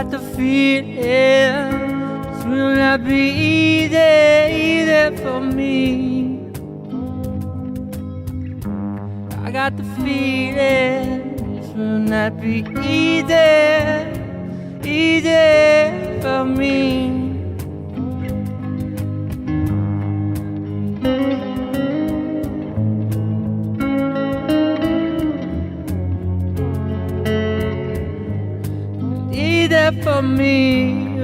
got the feeling this will not be easy for me. I got the feeling this will not be easy for me. For me,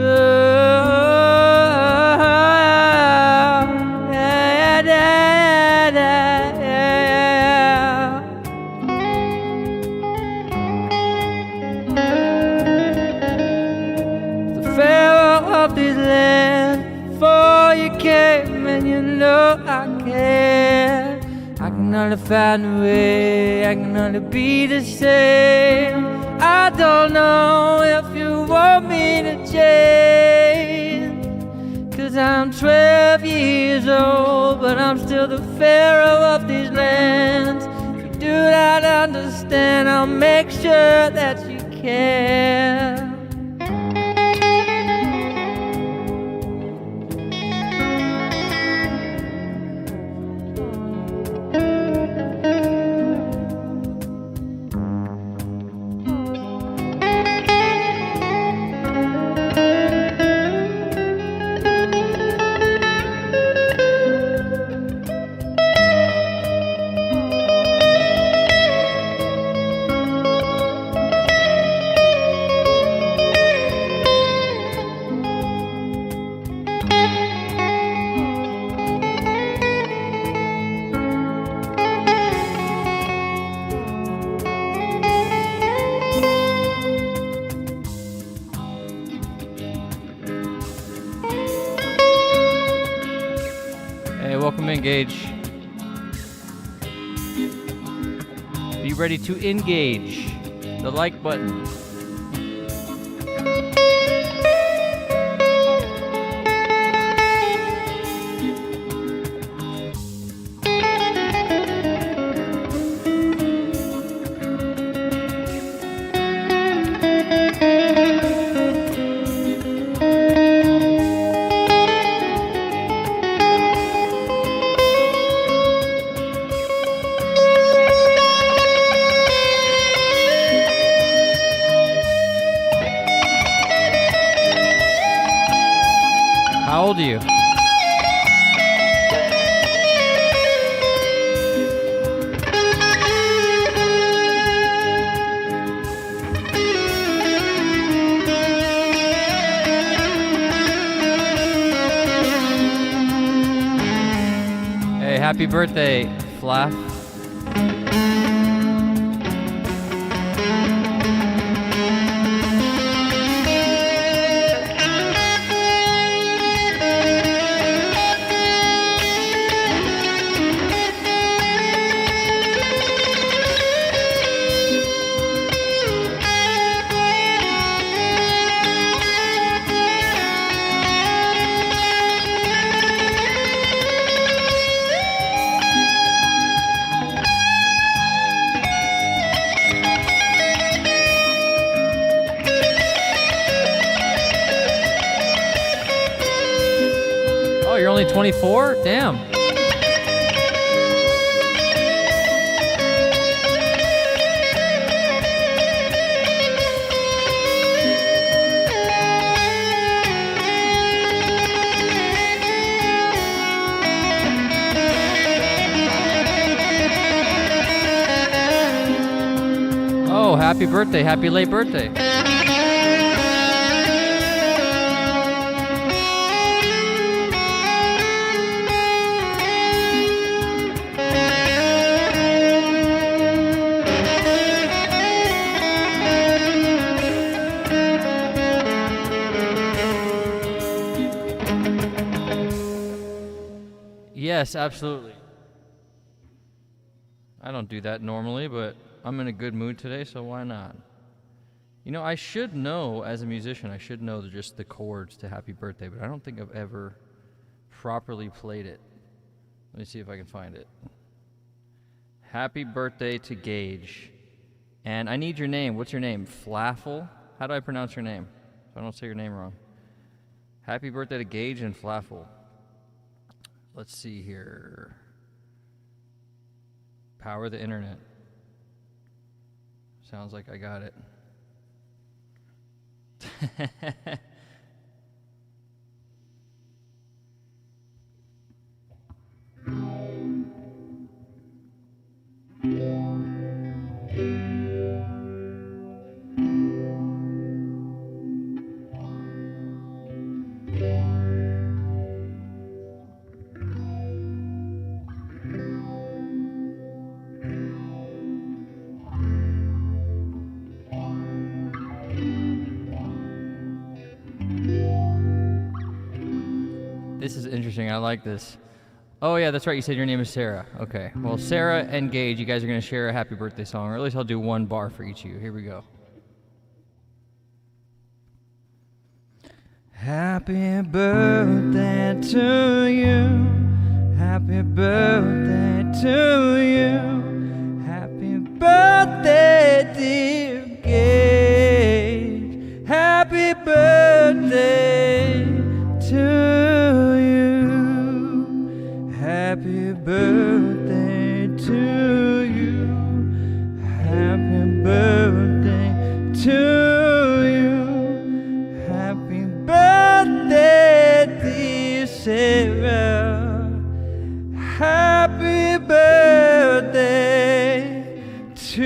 The Pharaoh of this land, before you came, and you know I can. I can only find a way, I can only be the same. I don't know if you want me to change, 'cause I'm 12 years old, but I'm still the Pharaoh of these lands. If you do not understand, I'll make sure that you can. Welcome Engage. Be ready to engage the like button. How old are you? Hey, happy birthday, Flaff. You're only 24? Damn. Oh, happy birthday. Happy late birthday. Yes, absolutely. I don't do that normally, but I'm in a good mood today, so why not? You know, I should know, as a musician, I should know just the chords to Happy Birthday, but I don't think I've ever properly played it. Let me see if I can find it. Happy birthday to Gage. And I need your name. What's your name? Flaffle? How do I pronounce your name? So I don't say your name wrong. Happy birthday to Gage and Flaffle. Let's see here. Power the internet. Sounds like I got it. This is interesting. I like this. Oh, yeah, that's right. You said your name is Sarah. Okay. Well, Sarah and Gage, you guys are going to share a happy birthday song, or at least I'll do one bar for each of you. Here we go. Happy birthday to you. Happy birthday to you. Happy birthday, dear Gage. Happy birthday to Happy birthday to you. Happy birthday to you. Happy birthday, dear Sarah. Happy birthday to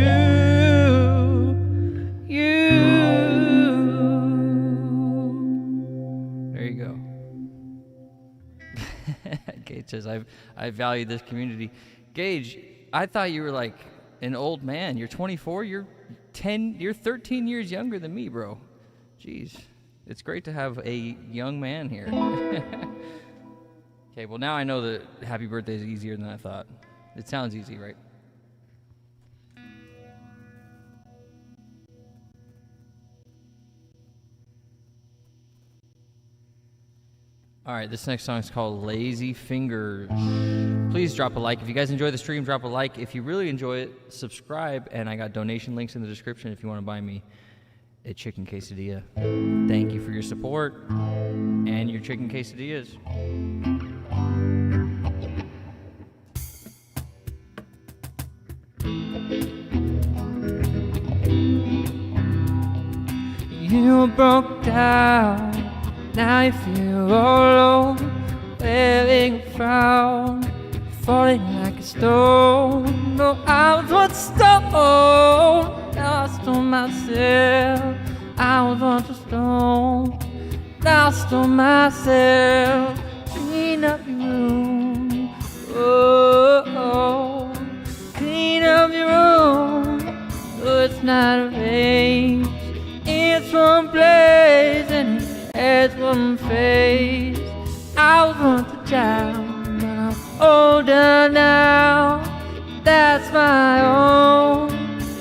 you. There you go. Gage says, I value this community. Gage, I thought you were like an old man. You're 24. You're 13 years younger than me, bro. Jeez. It's great to have a young man here. Okay, well now I know that happy birthday is easier than I thought. It sounds easy, right? All right, this next song is called Lazy Fingers. Please drop a like. If you guys enjoy the stream, drop a like. If you really enjoy it, subscribe. And I got donation links in the description if you want to buy me a chicken quesadilla. Thank you for your support and your chicken quesadillas. You broke down. Now you feel all alone, wearing a frown, falling like a stone. No, I was once stone, now I stone myself. I was once a stone, now I stone myself. Clean up your room, oh, oh. Clean up your room. No, it's not a race, it's one place and it's one face. I was once a child, but I'm older now. That's my own,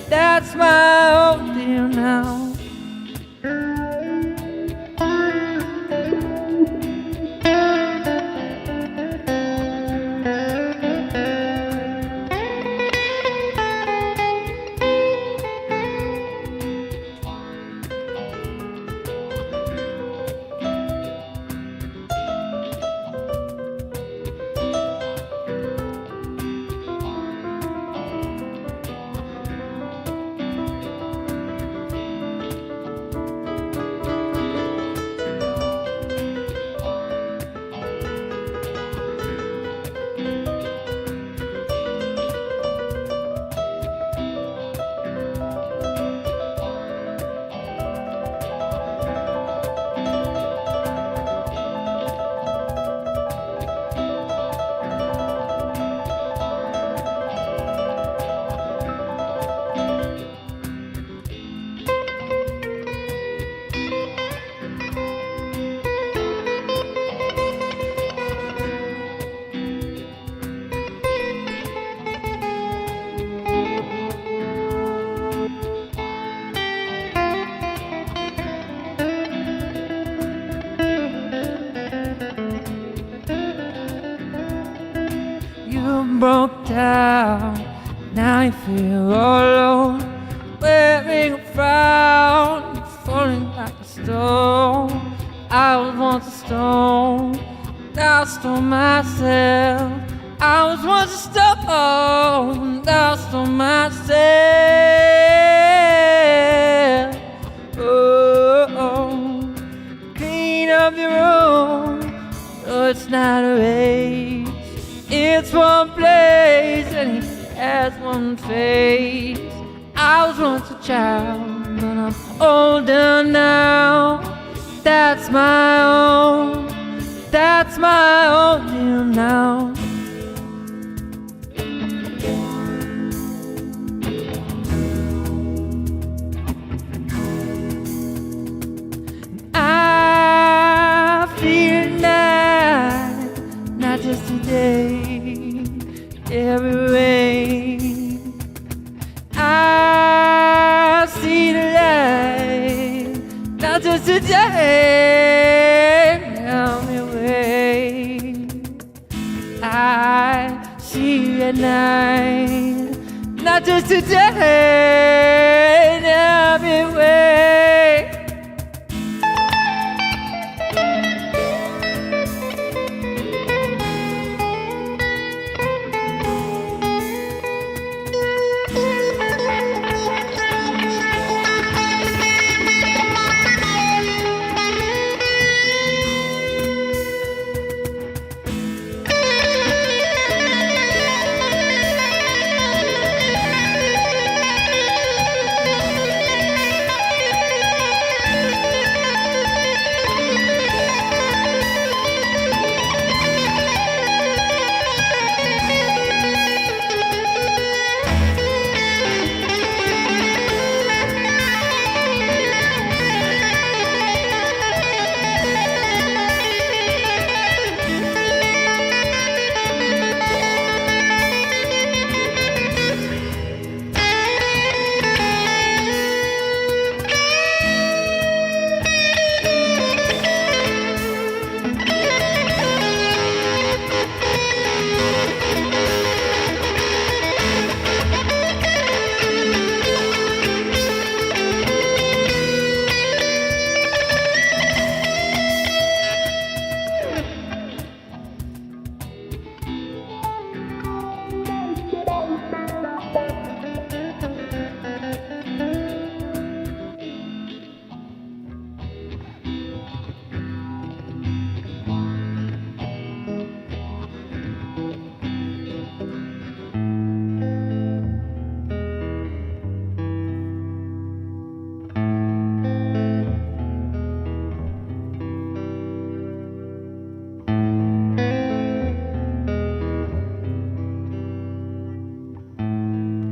that's my own deal now. Broke down, now you feel all alone, wearing a frown, falling like a stone. once a stone, lost on myself. I was once a stone, lost on myself. Oh, clean up your room. No, it's not a race. It's one place and it has one face. I was once a child, but I'm older now. That's my own. That's my own hymn now. I feel night, not just today, every way. I see the light, not just today, every way. I see you at night, not just today, every way.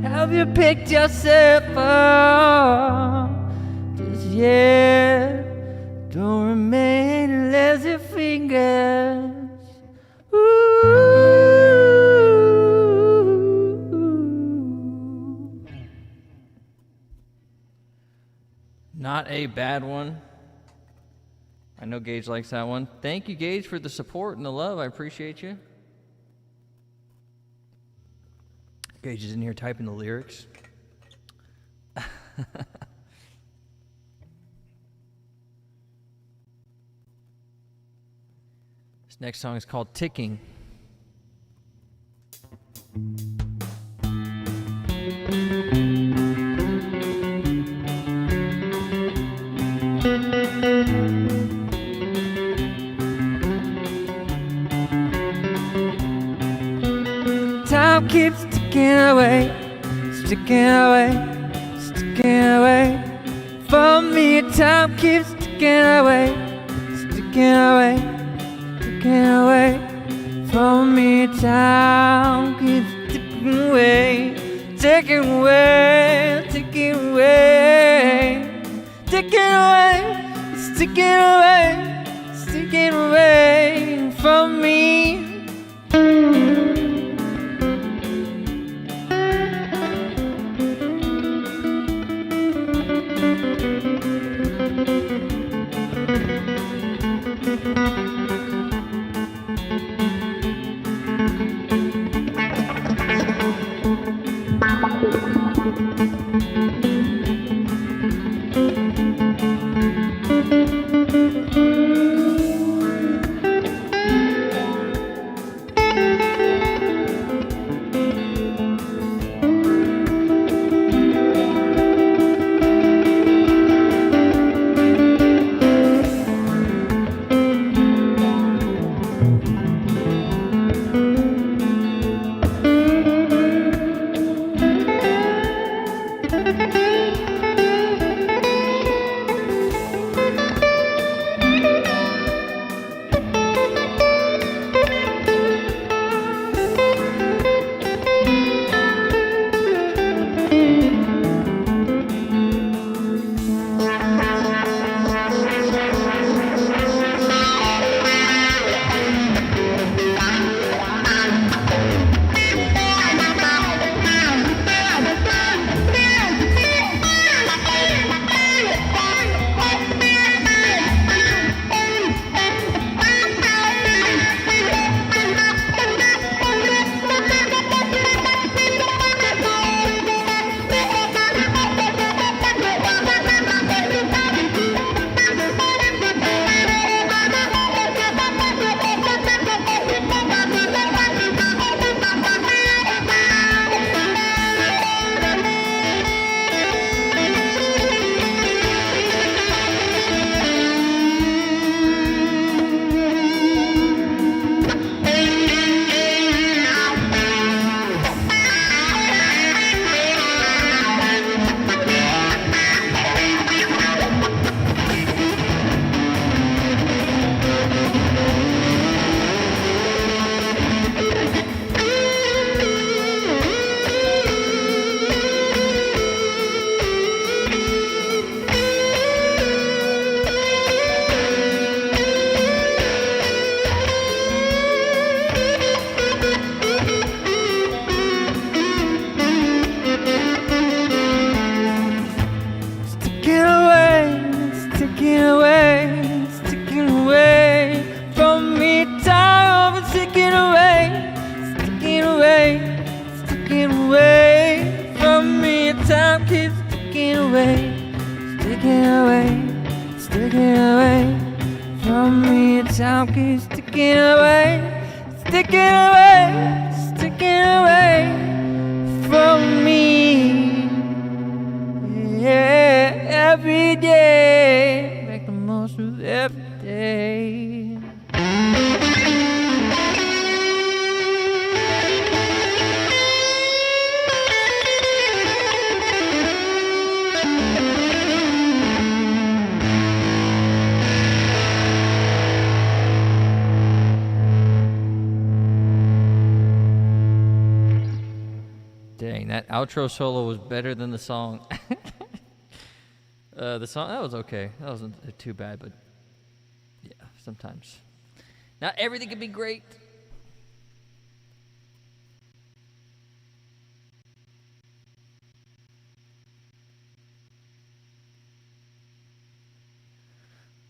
Have you picked yourself up just yet? Don't remain lazy fingers. Ooh. Not a bad one. I know Gage likes that one. Thank you, Gage, for the support and the love. I appreciate you. Gage is in here typing the lyrics. This next song is called Ticking. Time keeps ticking away, sticking away, sticking away. For me, time keeps ticking away, sticking away, sticking away. For me, time keeps ticking away, ticking away, ticking away, ticking away, sticking away, sticking away from me. sticking away from me. Time keeps sticking away, sticking away from me. Yeah, every day, make the most of every day. Dang, that outro solo was better than the song. The song, that was okay. That wasn't too bad, but yeah, sometimes. Not everything can be great.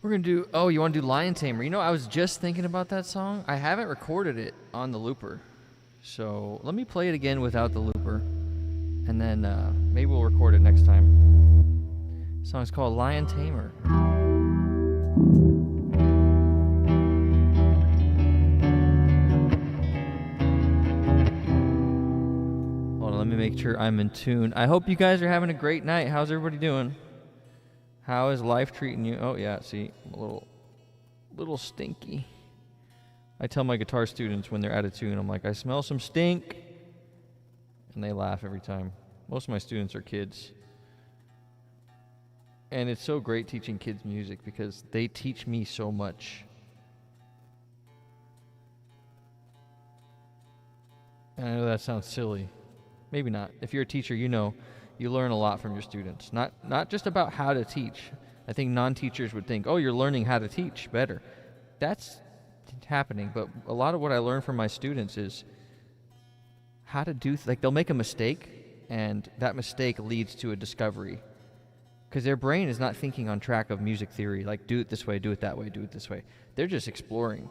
We're going to do, oh, you want to do Lion Tamer? You know, I was just thinking about that song. I haven't recorded it on the looper. So let me play it again without the looper. And then maybe we'll record it next time. The song's called Lion Tamer. Hold on, let me make sure I'm in tune. I hope you guys are having a great night. How's everybody doing? How is life treating you? Oh yeah, see, I'm a little stinky. I tell my guitar students when they're out of tune, I'm like, I smell some stink. And they laugh every time. Most of my students are kids. And it's so great teaching kids music because they teach me so much. And I know that sounds silly. Maybe not. If you're a teacher, you know you learn a lot from your students. Not just about how to teach. I think non-teachers would think, oh, you're learning how to teach better. That's happening. But a lot of what I learn from my students is how to do, like they'll make a mistake and that mistake leads to a discovery. Because their brain is not thinking on track of music theory, like do it this way, do it that way, do it this way. They're just exploring.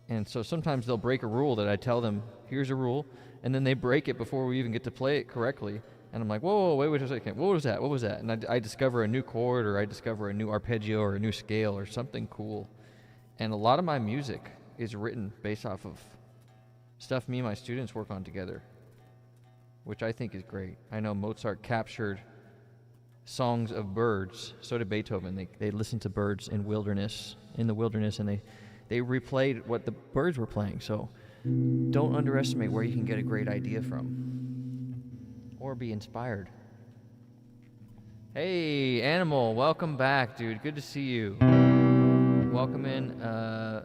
And so sometimes they'll break a rule that I tell them, here's a rule, and then they break it before we even get to play it correctly. And I'm like, whoa, wait a second, what was that? And I discover a new chord, or I discover a new arpeggio, or a new scale, or something cool. And a lot of my music is written based off of stuff me and my students work on together, which I think is great. I know Mozart captured songs of birds. So did Beethoven. They listened to birds in the wilderness, and they replayed what the birds were playing. So don't underestimate where you can get a great idea from or be inspired. Hey, Animal, welcome back, dude. Good to see you. Welcome in,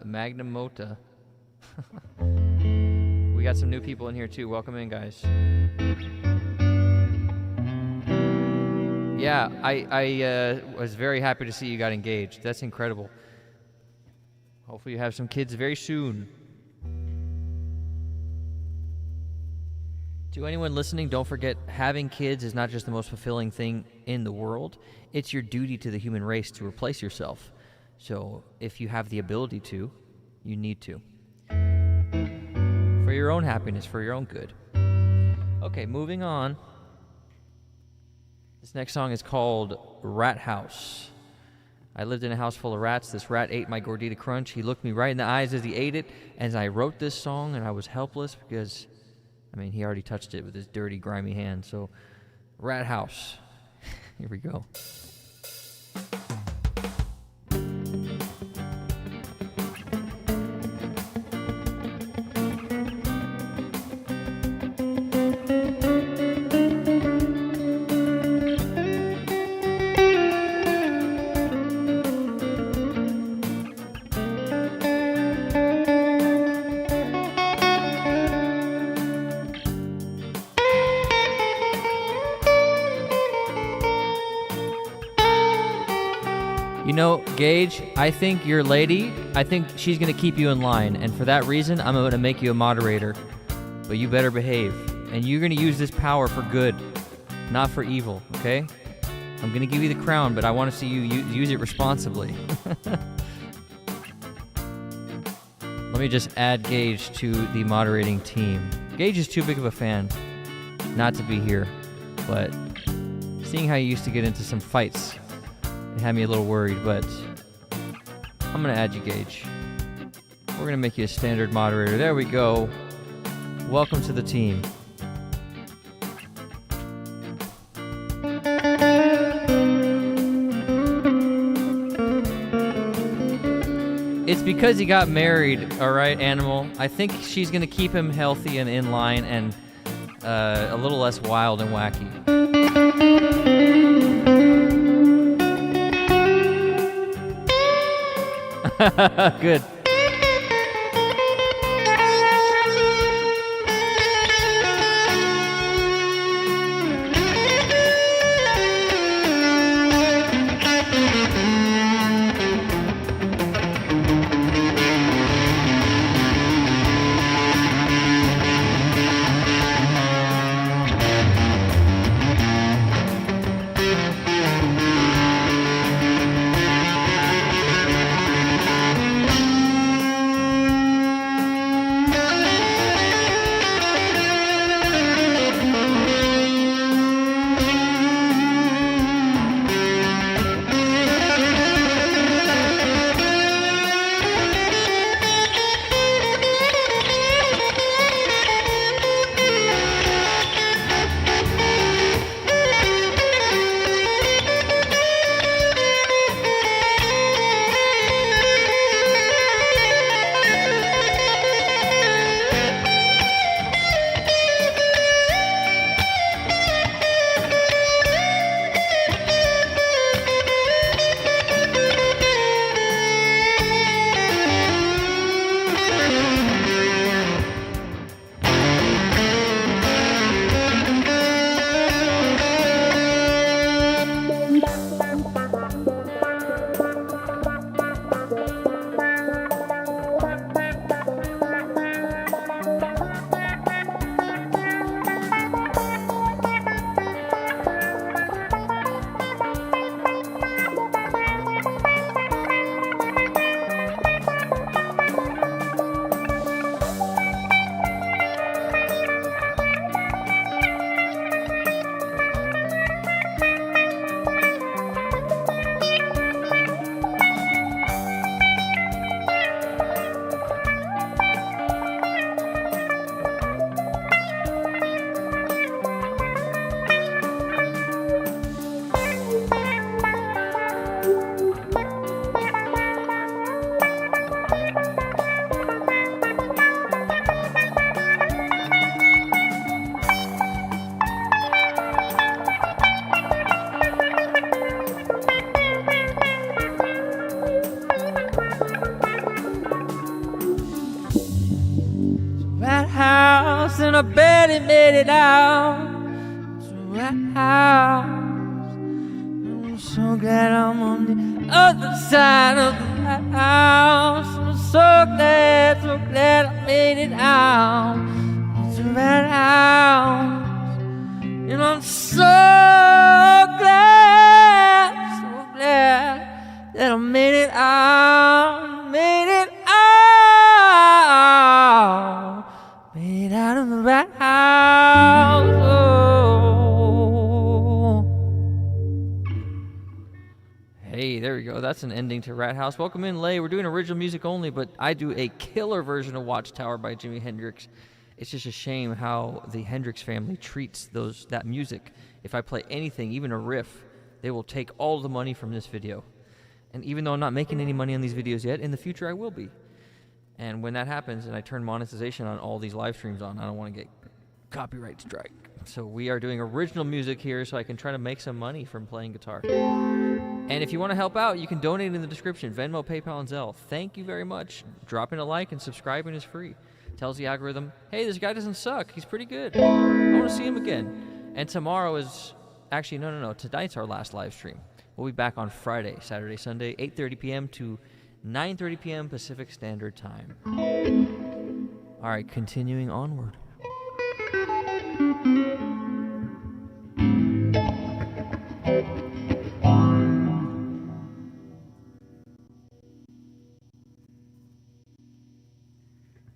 Magnum Mota. We got some new people in here too. Welcome in, guys. Yeah, I was very happy to see you got engaged. That's incredible. Hopefully you have some kids very soon. To anyone listening, don't forget, having kids is not just the most fulfilling thing in the world. It's your duty to the human race to replace yourself. So if you have the ability to, you need to. For your own happiness, for your own good. Okay, moving on. This next song is called Rat House. I lived in a house full of rats. This rat ate my Gordita Crunch. He looked me right in the eyes as he ate it. As I wrote this song, and I was helpless because, I mean, he already touched it with his dirty, grimy hand. So, Rat House. Here we go. You know, Gage, I think your lady, I think she's going to keep you in line. And for that reason, I'm going to make you a moderator. But you better behave. And you're going to use this power for good, not for evil, okay? I'm going to give you the crown, but I want to see you use it responsibly. Let me just add Gage to the moderating team. Gage is too big of a fan not to be here, but Seeing how you used to get into some fights, it had me a little worried, but I'm gonna add you, Gage. We're gonna make you a standard moderator. There we go. Welcome to the team. It's because he got married, all right, Animal. I think she's gonna keep him healthy and in line and a little less wild and wacky. Good. And I barely made it out to the house. I'm so glad I'm on the other side of the house. I'm so glad I made it out to that house. And I'm so glad that I made it out, made it out of the right house. Oh. Hey, there we go. That's an ending to Rat House. Welcome in, Lay. We're doing original music only, but I do a killer version of Watchtower by Jimi Hendrix. It's just a shame how the Hendrix family treats that music. If I play anything, even a riff, they will take all the money from this video. And even though I'm not making any money on these videos yet, in the future I will be. And when that happens and I turn monetization on all these live streams on, I don't want to get copyright strike. So we are doing original music here so I can try to make some money from playing guitar. And if you want to help out, you can donate in the description. Venmo, PayPal, and Zelle. Thank you very much. Dropping a like and subscribing is free. Tells the algorithm, hey, this guy doesn't suck. He's pretty good. I want to see him again. And tomorrow is... Actually, no. Tonight's our last live stream. We'll be back on Friday, Saturday, Sunday, 8:30 p.m. to 9:30 p.m. Pacific Standard Time. All right, continuing onward.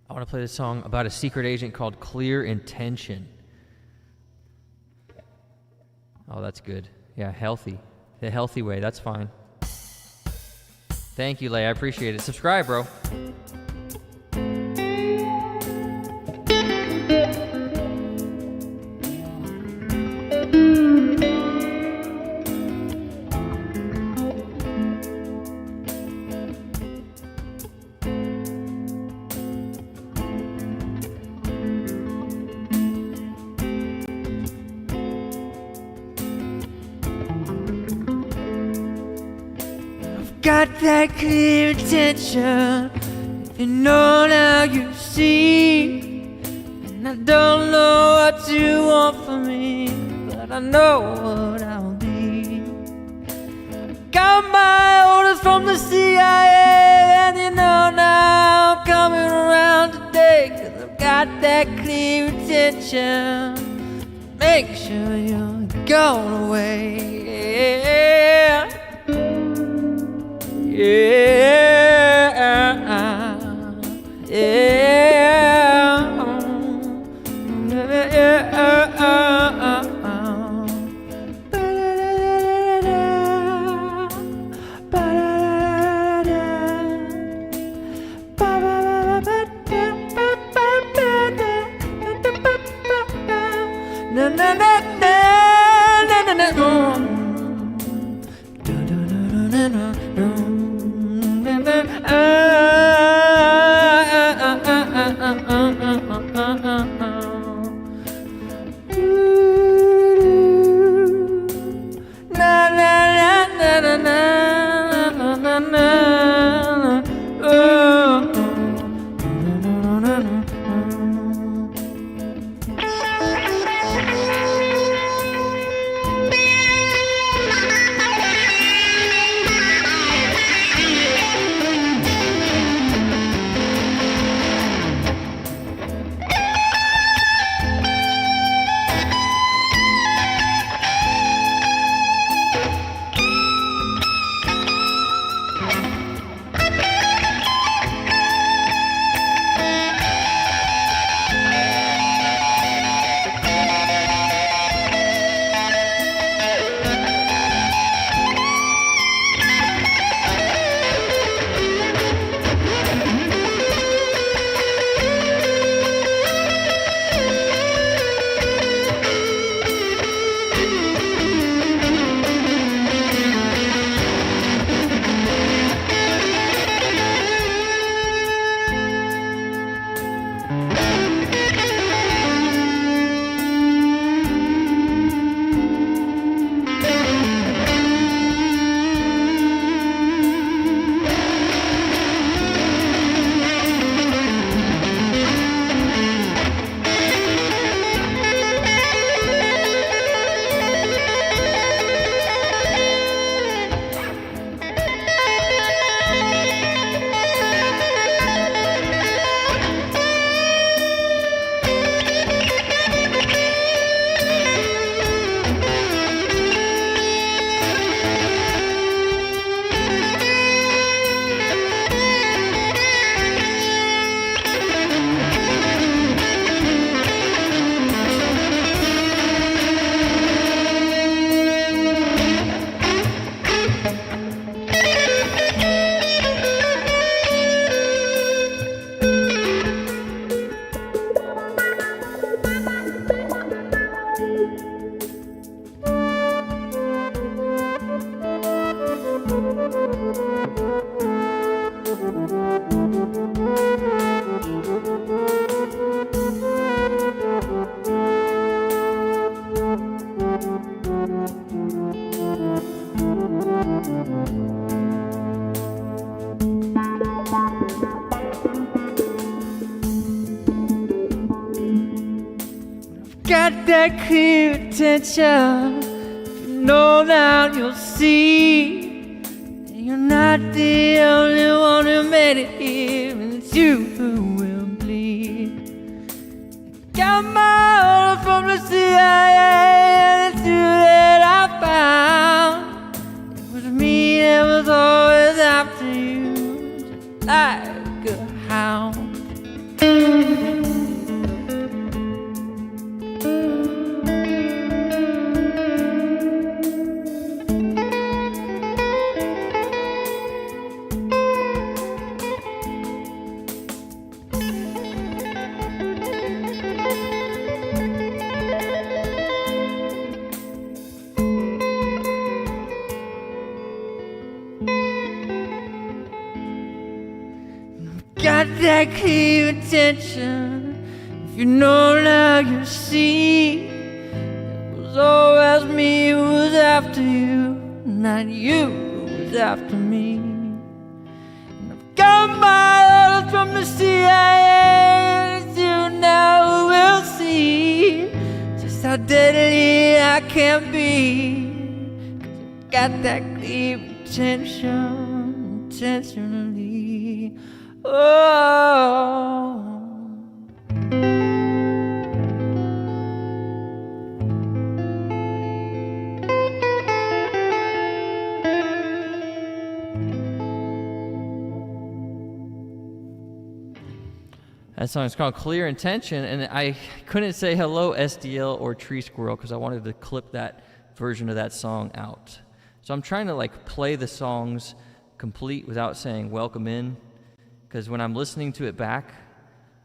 I want to play this song about a secret agent called Clear Intention. Oh, that's good. Yeah, healthy. The healthy way, that's fine. Thank you, Lay, I appreciate it. Subscribe, bro. Got that clear attention, you know now you see. And I don't know what you want from me, but I know what I'll be. Got my orders from the CIA, and you know now I'm coming around today, 'cause I've got that clear attention. Make sure you're going away. Got that clear attention, you know now you'll see. You're not the only one who made it here, and it's you who will bleed. Got my orders from the CIA, and it's you that I found. It was me that was always after you, just like a hound. got that clear intention, if you know now you see, it was always me who was after you, not you who was after me. And I've got my orders from the CIA, you now will see just how deadly I can be. 'Cause I've got that clear intention, intentionally. Oh. That song is called Clear Intention, and I couldn't say hello SDL or Tree Squirrel because I wanted to clip that version of that song out. So I'm trying to like play the songs complete without saying welcome in, because when I'm listening to it back,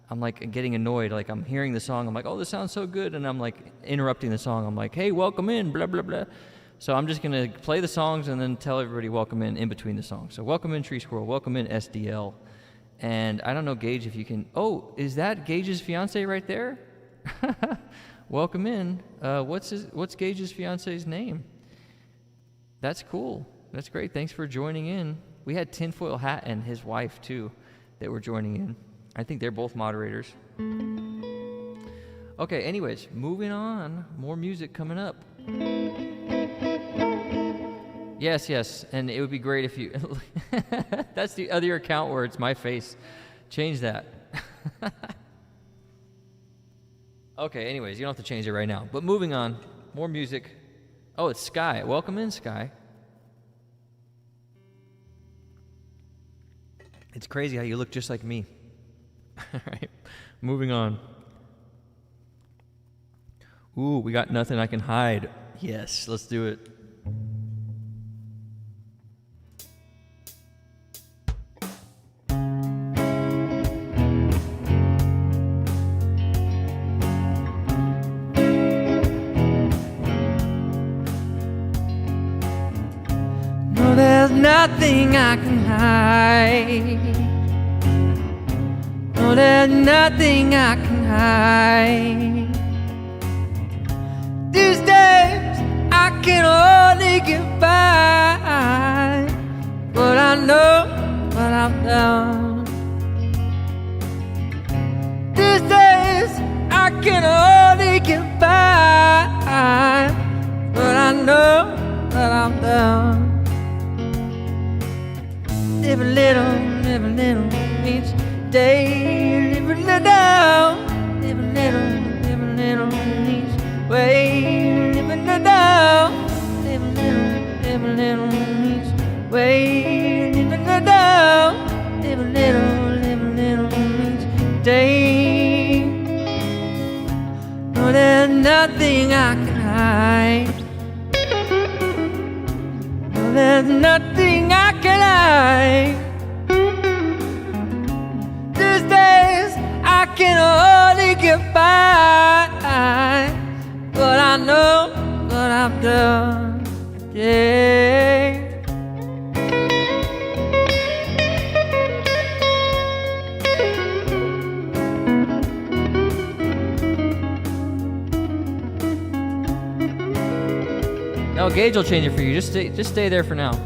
I'm like getting annoyed. Like I'm hearing the song, I'm like, oh, this sounds so good, and I'm like interrupting the song. I'm like, hey, welcome in, blah, blah, blah. So I'm just gonna play the songs and then tell everybody welcome in between the songs. So welcome in Tree Squirrel, welcome in SDL. And I don't know, Gage, if you can... Oh, is that Gage's fiance right there? Welcome in. What's Gage's fiance's name? That's cool. That's great. Thanks for joining in. We had Tinfoil Hat and his wife, too, that were joining in. I think they're both moderators. Okay, anyways, moving on. More music coming up. Yes, and it would be great if you... That's the other account where it's my face. Change that. Okay, anyways, you don't have to change it right now. But moving on, more music. Oh, it's Sky. Welcome in, Sky. It's crazy how you look just like me. All right, moving on. Ooh, we got Nothing I Can Hide. Yes, let's do it. There's nothing I can hide. No, there's nothing I can hide. These days I can only get by, but I know what I've done. These days I can only get by, but I know what I've done. Live a little each day. Live a little, live a little each way. Live a little, live a little each way. Live a little each day. No, there's nothing I can hide. There's nothing I can hide. These days I can only get by, but I know what I've done. Yeah. No, Gage will change it for you. Just stay there for now.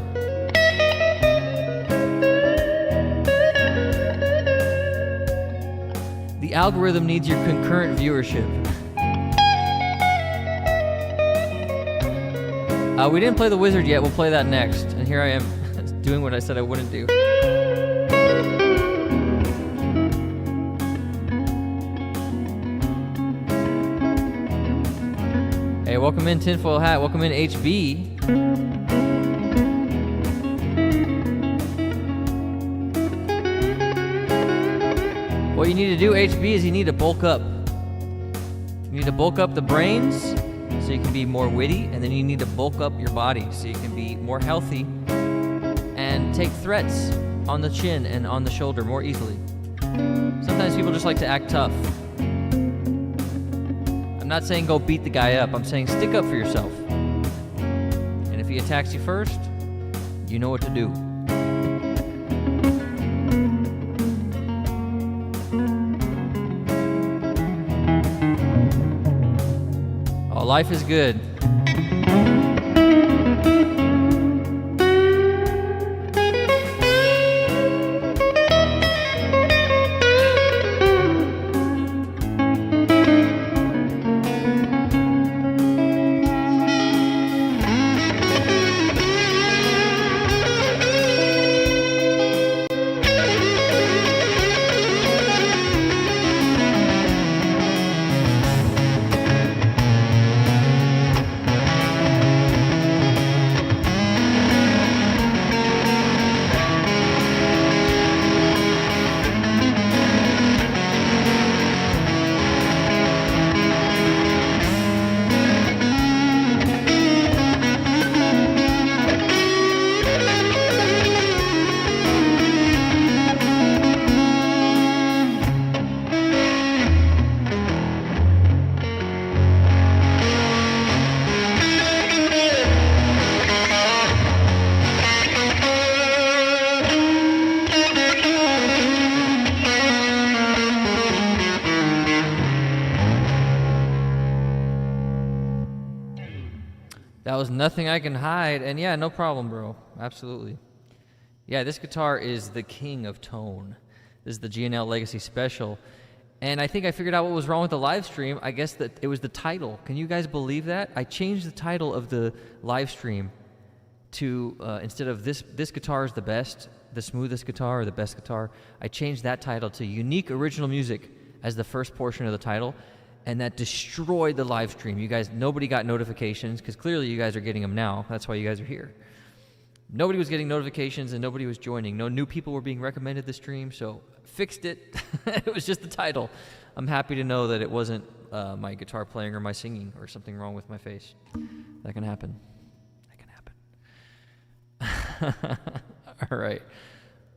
The algorithm needs your concurrent viewership. We didn't play the wizard yet. We'll play that next. And here I am doing what I said I wouldn't do. Hey, welcome in Tinfoil Hat. Welcome in HB. What you need to do, HB, is you need to bulk up. You need to bulk up the brains so you can be more witty, and then you need to bulk up your body so you can be more healthy and take threats on the chin and on the shoulder more easily. Sometimes people just like to act tough. I'm not saying go beat the guy up. I'm saying stick up for yourself. And if he attacks you first, you know what to do. Life is good. That was Nothing I Can Hide, and yeah, no problem, bro. Absolutely. Yeah, this guitar is the king of tone. This is the G&L Legacy Special, and I think I figured out what was wrong with the live stream. I guess that it was the title. Can you guys believe that? I changed the title of the live stream to, instead of this guitar is the best, the smoothest guitar or the best guitar, I changed that title to Unique Original Music as the first portion of the title. And that destroyed the live stream. You guys, nobody got notifications, because clearly you guys are getting them now. That's why you guys are here. Nobody was getting notifications and nobody was joining. No new people were being recommended the stream, so fixed it. It was just the title. I'm happy to know that it wasn't my guitar playing or my singing or something wrong with my face. That can happen. That can happen. All right,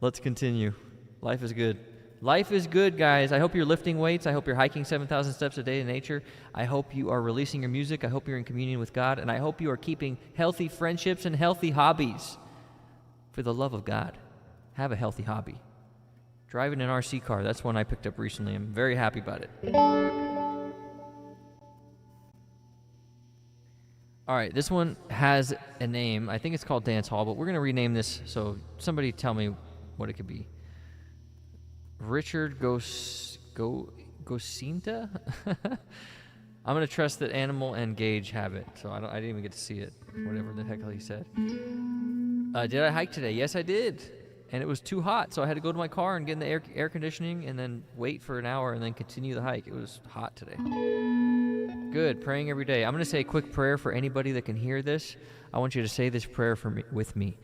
let's continue. Life is good. Life is good, guys. I hope you're lifting weights. I hope you're hiking 7,000 steps a day in nature. I hope you are releasing your music. I hope you're in communion with God. And I hope you are keeping healthy friendships and healthy hobbies. For the love of God, have a healthy hobby. Driving an RC car, that's one I picked up recently. I'm very happy about it. All right, this one has a name. I think it's called Dance Hall, but we're going to rename this. So somebody tell me what it could be. Richard Gosinta? I'm going to trust that Animal and Gage have it. So I didn't even get to see it. Whatever the heck he said. Did I hike today? Yes, I did. And it was too hot, so I had to go to my car and get in the air conditioning and then wait for an hour and then continue the hike. It was hot today. Good. Praying every day. I'm going to say a quick prayer for anybody that can hear this. I want you to say this prayer with me.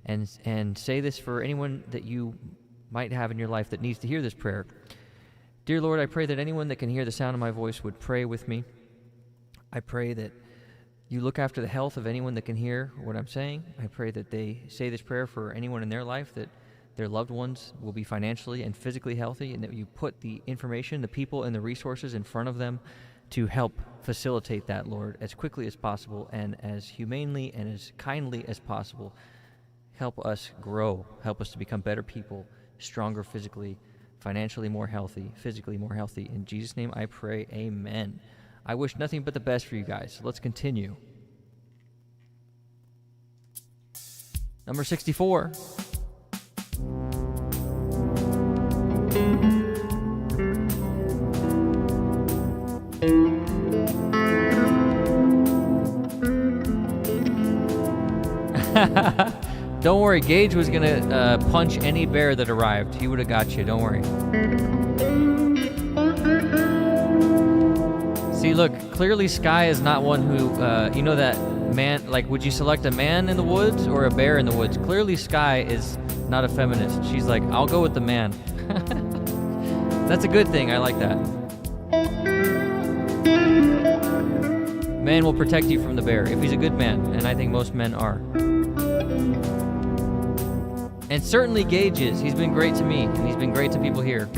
And say this for anyone that you might have in your life that needs to hear this prayer. Dear Lord, I pray that anyone that can hear the sound of my voice would pray with me. I pray that you look after the health of anyone that can hear what I'm saying. I pray that they say this prayer for anyone in their life, that their loved ones will be financially and physically healthy, and that you put the information, the people, and the resources in front of them to help facilitate that, Lord, as quickly as possible and as humanely and as kindly as possible. Help us grow. Help us to become better people, stronger physically, financially more healthy, physically more healthy. In Jesus' name I pray, amen. I wish nothing but the best for you guys. Let's continue. Number 64. Don't worry, Gage was gonna punch any bear that arrived. He would have got you, don't worry. See, look, clearly Sky is not one who, you know that man, like, would you select a man in the woods or a bear in the woods? Clearly Sky is not a feminist. She's like, I'll go with the man. That's a good thing, I like that. Man will protect you from the bear, if he's a good man, and I think most men are. And certainly Gage is. He's been great to me, and he's been great to people here.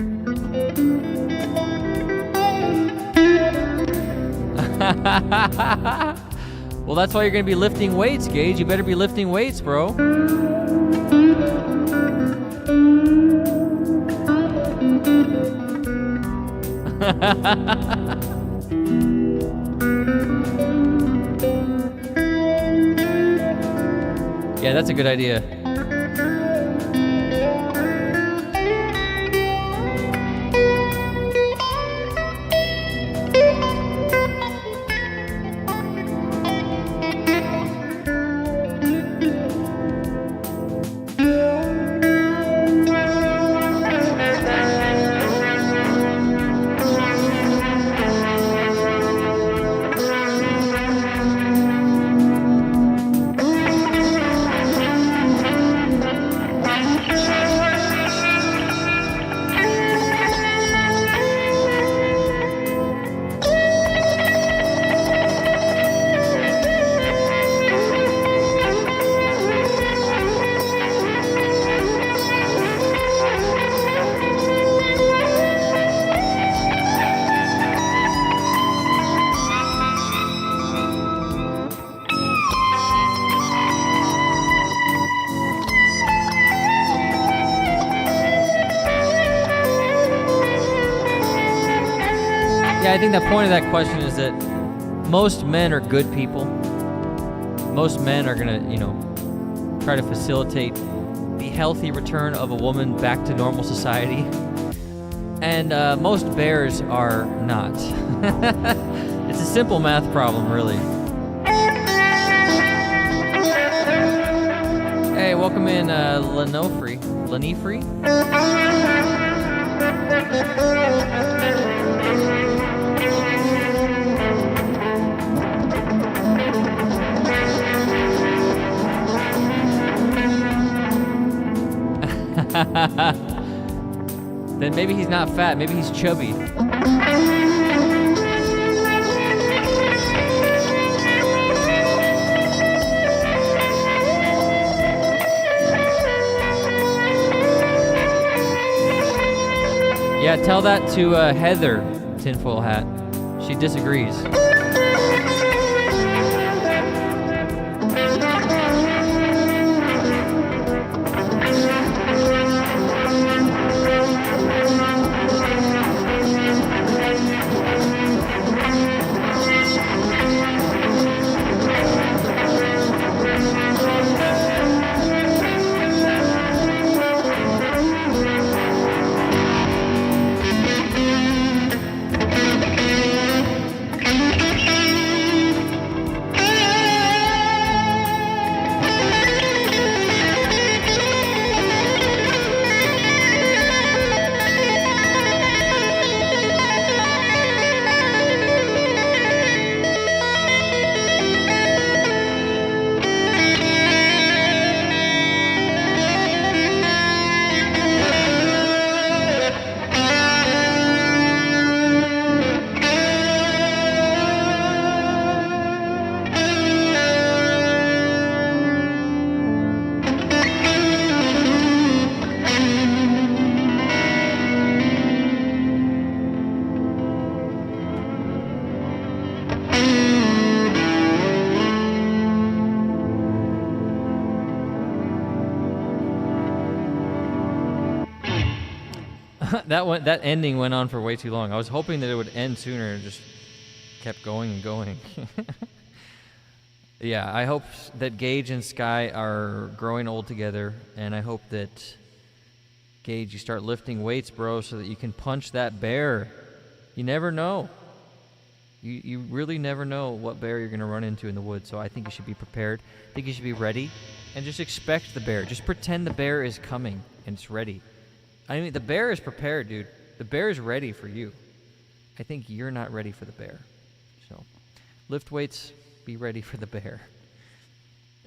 Well, that's why you're going to be lifting weights, Gage. You better be lifting weights, bro. Yeah, that's a good idea. Yeah, I think the point of that question is that most men are good people. Most men are gonna, try to facilitate the healthy return of a woman back to normal society. And most bears are not. It's a simple math problem, really. Hey, welcome in, Lenofree. Lenifree? Then maybe he's not fat, maybe he's chubby. Yeah, tell that to Heather, Tinfoil Hat. She disagrees. That ending went on for way too long. I was hoping that it would end sooner and just kept going and going. Yeah, I hope that Gage and Sky are growing old together, and I hope that, Gage, you start lifting weights, bro, so that you can punch that bear. You never know. You really never know what bear you're going to run into in the woods, so I think you should be prepared. I think you should be ready, and just expect the bear. Just pretend the bear is coming, and it's ready. I mean, the bear is prepared, dude. The bear is ready for you. I think you're not ready for the bear. So, lift weights, be ready for the bear.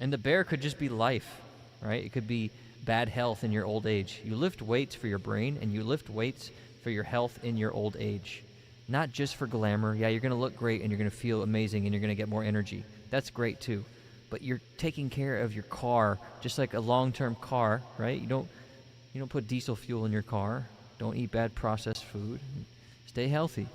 And the bear could just be life, right? It could be bad health in your old age. You lift weights for your brain, and you lift weights for your health in your old age. Not just for glamour. Yeah, you're going to look great, and you're going to feel amazing, and you're going to get more energy. That's great, too. But you're taking care of your car, just like a long-term car, right? You don't put diesel fuel in your car. Don't eat bad processed food. Stay healthy.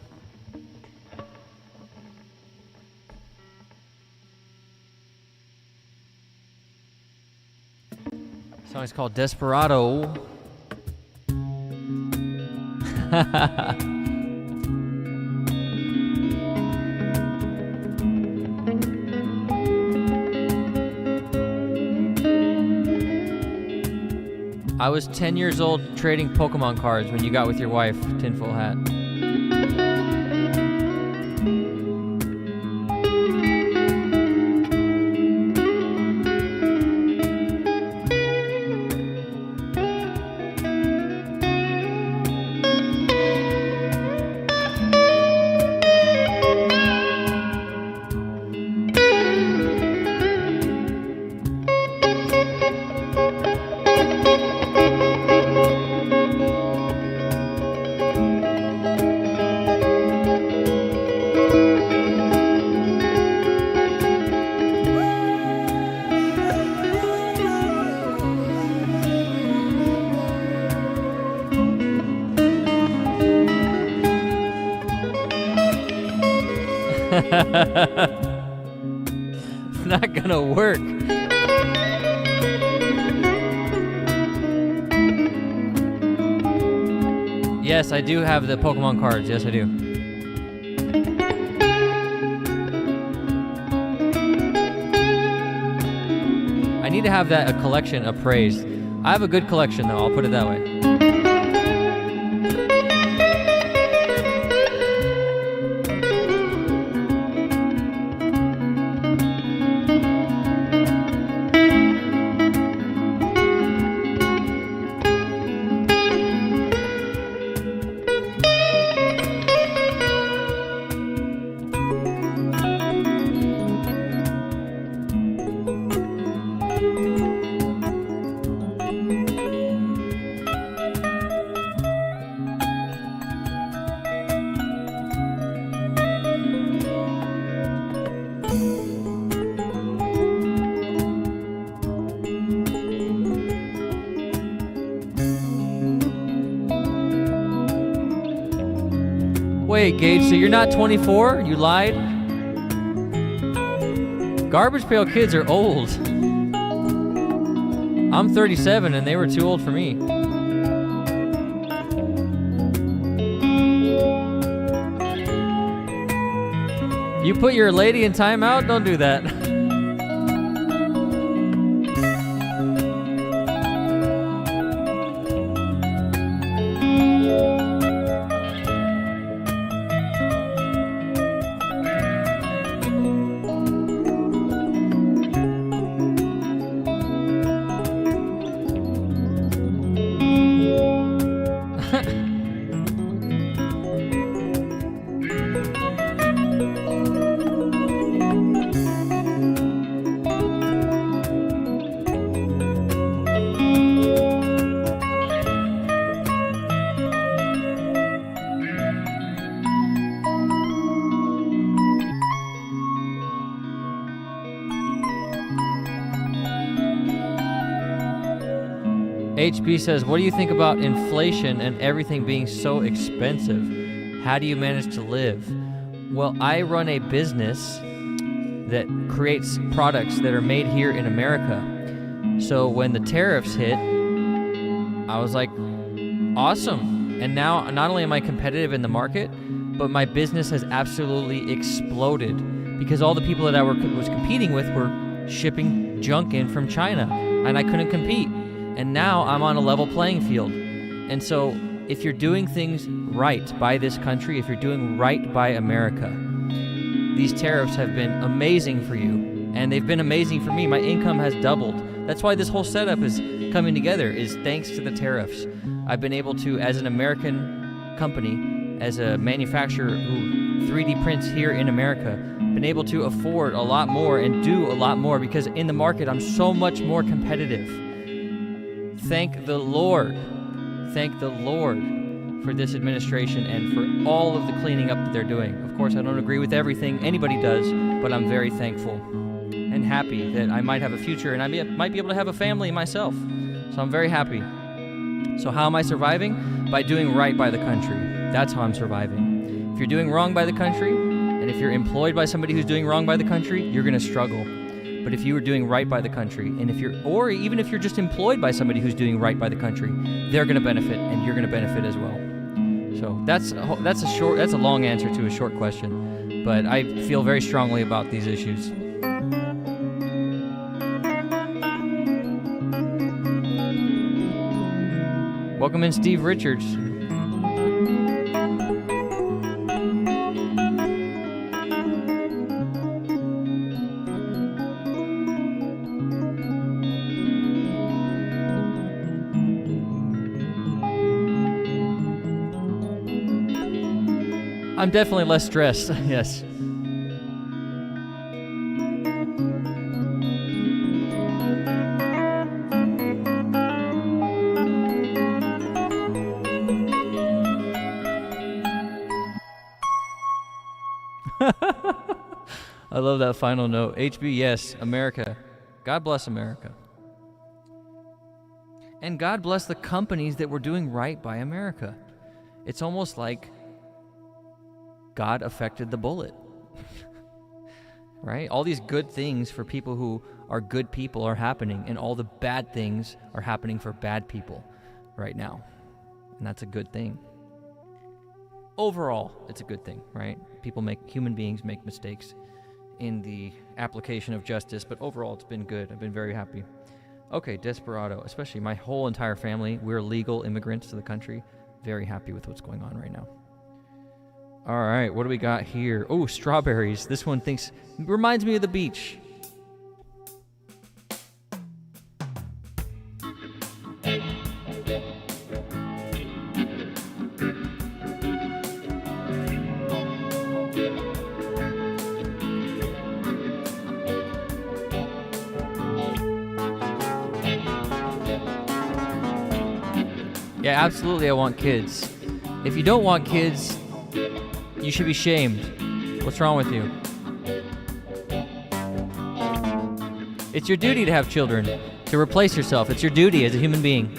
The song is called Desperado. I was 10 years old trading Pokemon cards when you got with your wife, Tinfoil Hat. It's not gonna work. Yes, I do have the Pokemon cards. Yes, I do. I need to have that a collection appraised. I have a good collection, though. I'll put it that way. Wait, Gage, so you're not 24? You lied? Garbage Pail Kids are old. I'm 37 and they were too old for me. You put your lady in timeout? Don't do that. HB says, what do you think about inflation and everything being so expensive? How do you manage to live? Well, I run a business that creates products that are made here in America. So when the tariffs hit, I was like, awesome. And now not only am I competitive in the market, but my business has absolutely exploded because all the people that I was competing with were shipping junk in from China and I couldn't compete. And now I'm on a level playing field. And so if you're doing things right by this country, if you're doing right by America, these tariffs have been amazing for you. And they've been amazing for me. My income has doubled. That's why this whole setup is coming together, is thanks to the tariffs. I've been able to, as an American company, as a manufacturer who 3D prints here in America, been able to afford a lot more and do a lot more because in the market I'm so much more competitive. Thank the Lord. Thank the Lord for this administration and for all of the cleaning up that they're doing. Of course, I don't agree with everything anybody does, but I'm very thankful and happy that I might have a future and I might be able to have a family myself. So I'm very happy. So how am I surviving? By doing right by the country. That's how I'm surviving. If you're doing wrong by the country, and if you're employed by somebody who's doing wrong by the country, you're going to struggle. But if you are doing right by the country, and or even if you're just employed by somebody who's doing right by the country, they're going to benefit, and you're going to benefit as well. So that's a long answer to a short question, but I feel very strongly about these issues. Welcome in, Steve Richards. I'm definitely less stressed, yes. I love that final note. HB, yes, America. God bless America. And God bless the companies that were doing right by America. It's almost like God affected the bullet. Right? All these good things for people who are good people are happening, and all the bad things are happening for bad people right now. And that's a good thing. Overall, it's a good thing, right? Human beings make mistakes in the application of justice, but overall it's been good. I've been very happy. Okay, Desperado, especially my whole entire family, we're legal immigrants to the country. Very happy with what's going on right now. All right, what do we got here? Oh, strawberries. This one reminds me of the beach. Yeah, absolutely, I want kids. If you don't want kids, you should be shamed. What's wrong with you? It's your duty to have children, to replace yourself. It's your duty as a human being.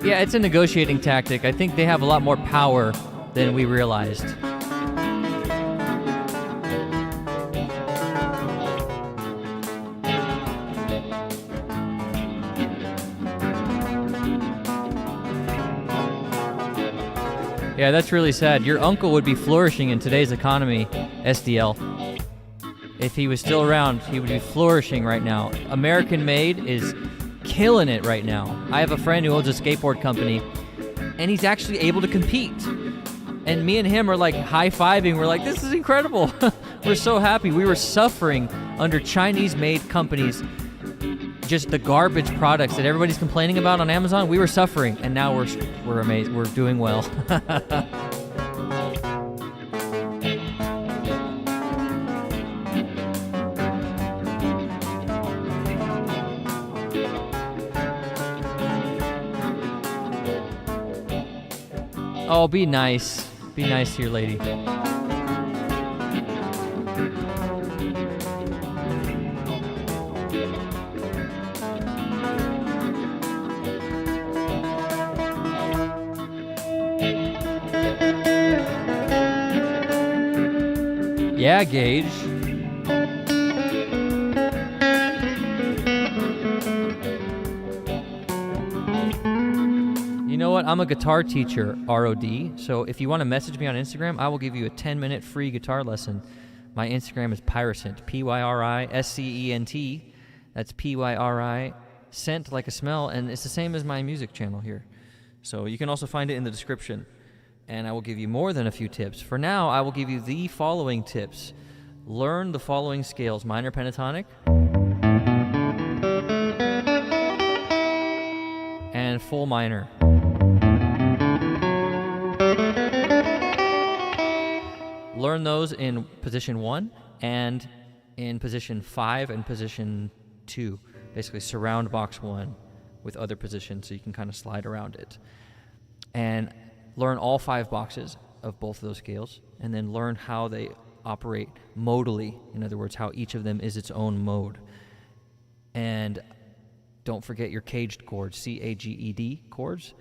Yeah, it's a negotiating tactic. I think they have a lot more power than we realized. Yeah, that's really sad. Your uncle would be flourishing in today's economy, SDL. If he was still around, he would be flourishing right now. American Made is killing it right now. I have a friend who owns a skateboard company, and he's actually able to compete. And me and him are like high-fiving. We're like, this is incredible. We're so happy. We were suffering under Chinese-made companies. Just the garbage products that everybody's complaining about on Amazon, we were suffering, and now we're amazed. We're doing well. Oh, be nice. Be nice to your lady. Yeah, Gage. You know what? I'm a guitar teacher, ROD. So if you want to message me on Instagram, I will give you a 10-minute free guitar lesson. My Instagram is Pyricent, Pyriscent. That's Pyri, scent like a smell, and it's the same as my music channel here. So you can also find it in the description. And I will give you more than a few tips. For now, I will give you the following tips. Learn the following scales: minor pentatonic and full minor. Learn those in position 1 and in position 5 and position 2. Basically surround box 1 with other positions so you can kind of slide around it. And learn all 5 boxes of both of those scales, and then learn how they operate modally. In other words, how each of them is its own mode. And don't forget your caged chords, C-A-G-E-D chords.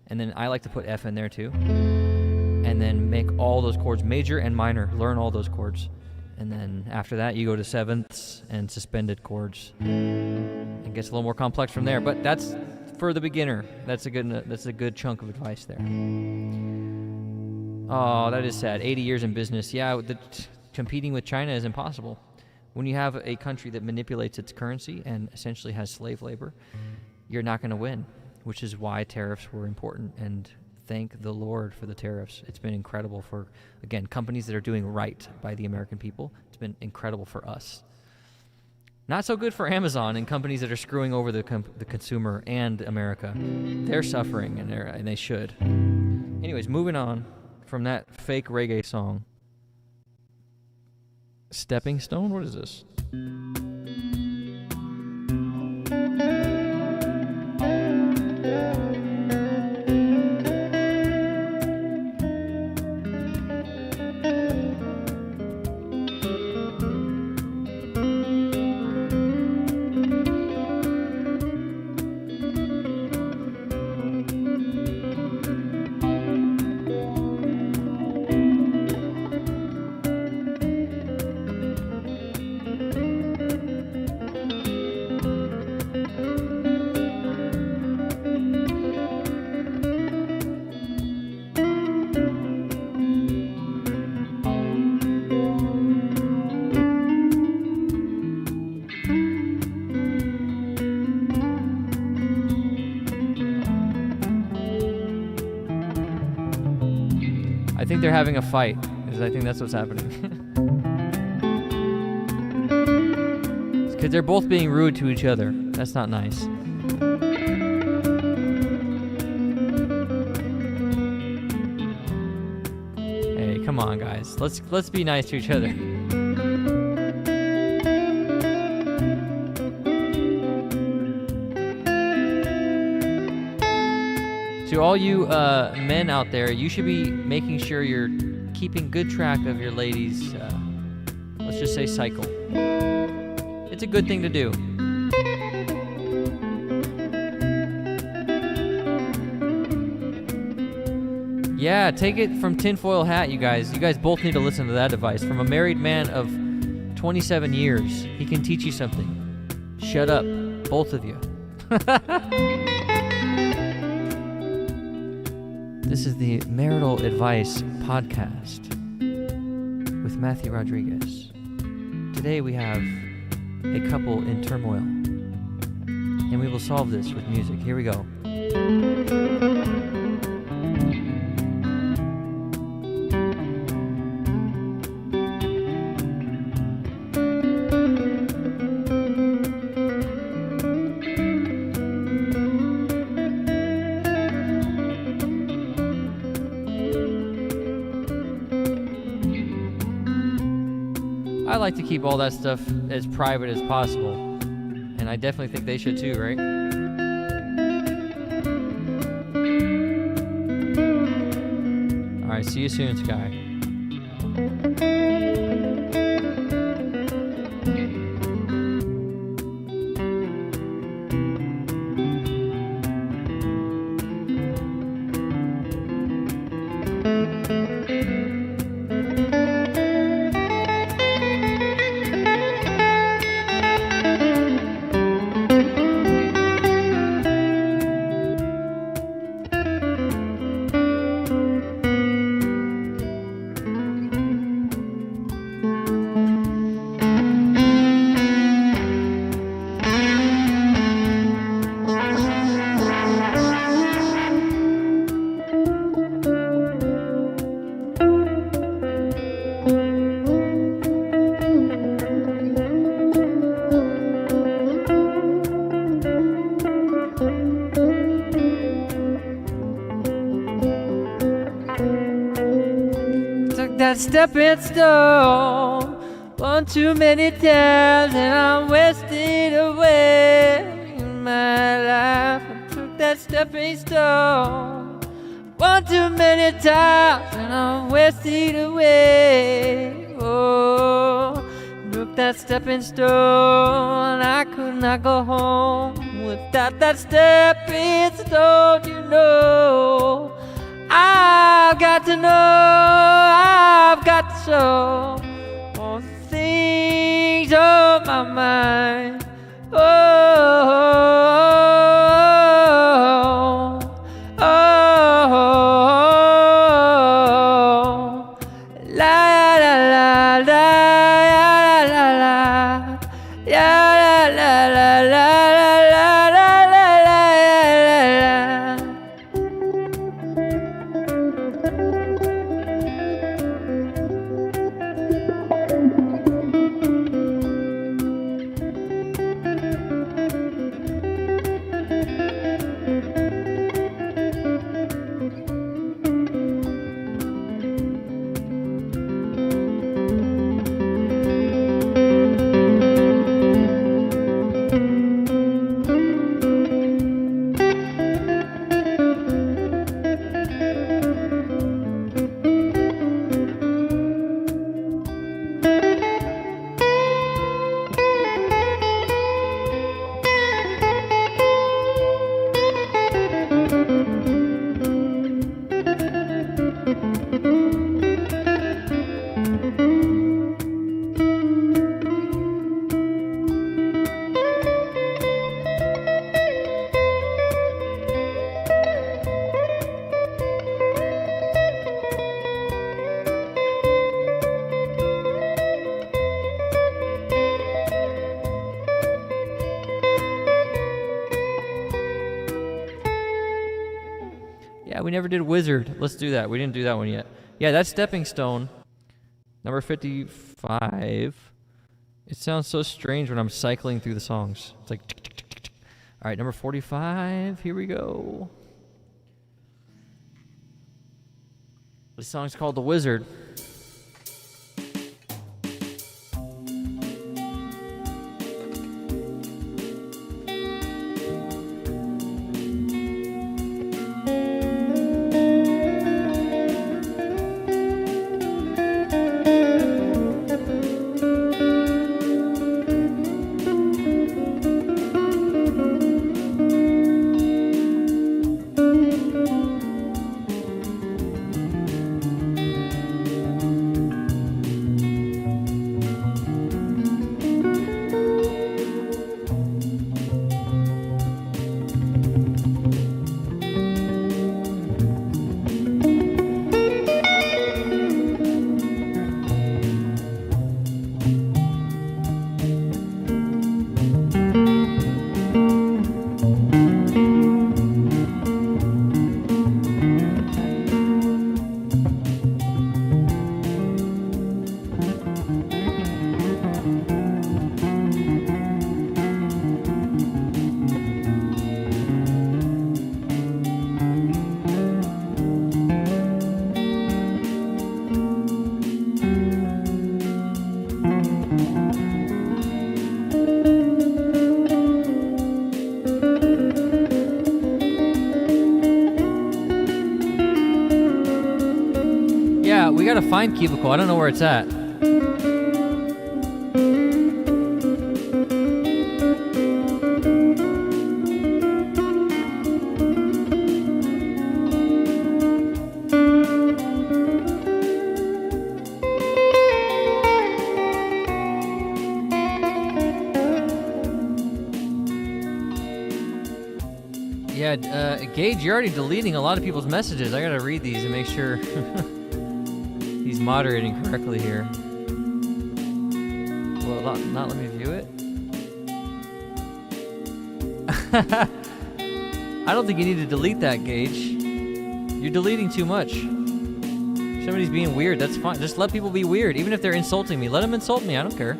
And then I like to put F in there too. And then make all those chords major and minor. Learn all those chords. And then after that, you go to sevenths and suspended chords. It gets a little more complex from there, but that's for the beginner. That's a good chunk of advice there. Oh, that is sad. 80 years in business. Yeah, competing with China is impossible. When you have a country that manipulates its currency and essentially has slave labor, you're not going to win, which is why tariffs were important. And thank the Lord for the tariffs. It's been incredible for, again, companies that are doing right by the American people. It's been incredible for us. Not so good for Amazon and companies that are screwing over the consumer and America. They're suffering, and they should. Anyways, moving on from that fake reggae song. Stepping Stone? What is this? I think they're having a fight, because I think that's what's happening. Because they're both being rude to each other. That's not nice. Hey, come on, guys. Let's be nice to each other. To all you men out there, you should be making sure you're keeping good track of your ladies', let's just say, cycle. It's a good thing to do. Yeah, take it from tinfoil hat, you guys. You guys both need to listen to that advice. From a married man of 27 years, he can teach you something. Shut up, both of you. This is the Marital Advice Podcast with Matthew Rodriguez. Today we have a couple in turmoil, and we will solve this with music. Here we go. I like to keep all that stuff as private as possible, and I definitely think they should too, right? All right, see you soon, Sky. That stepping stone one too many times, and I wasted away in my life. I took that stepping stone one too many times, and I wasted away. Oh, took that stepping stone, I could not go home without that stepping stone, you know. I've got to know, I've got to show all the things on my mind. Oh, oh, oh, Yeah, we never did Wizard. Let's do that. We didn't do that one yet. Yeah, that's Stepping Stone. Number 55. It sounds so strange when I'm cycling through the songs. It's like... tick, tick, tick, tick, tick. All right, number 45. Here we go. This song's called The Wizard. Yeah, we gotta find Cubicle. I don't know where it's at. Yeah, Gage, you're already deleting a lot of people's messages. I gotta read these and make sure he's moderating correctly here. Will it not let me view it? I don't think you need to delete that, Gage. You're deleting too much. If somebody's being weird, that's fine. Just let people be weird. Even if they're insulting me, let them insult me. I don't care.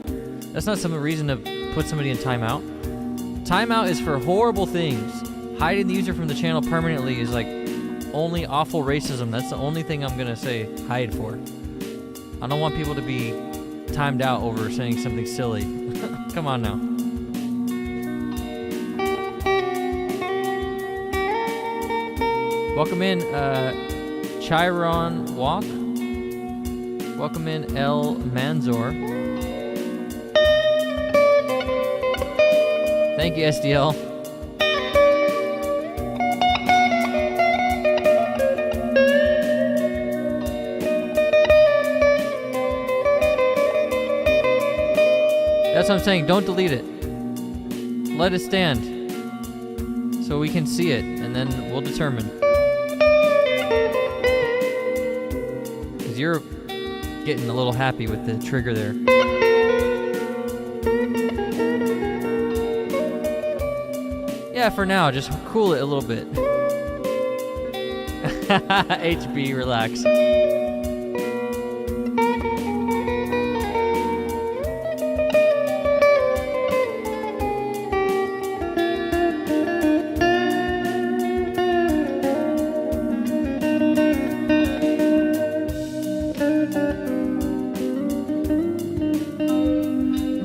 That's not some reason to put somebody in timeout. Timeout is for horrible things. Hiding the user from the channel permanently is like only awful racism. That's the only thing I'm gonna say hide for. I don't want people to be timed out over saying something silly. Come on now. Welcome in, Chiron Walk. Welcome in, L Manzor. Thank you, SDL. That's what I'm saying. Don't delete it. Let it stand so we can see it, and then we'll determine. Because you're getting a little happy with the trigger there. Yeah, for now, just cool it a little bit. HB, relax.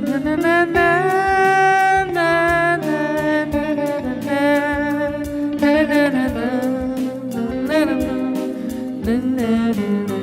Na na na na na na na na na na na.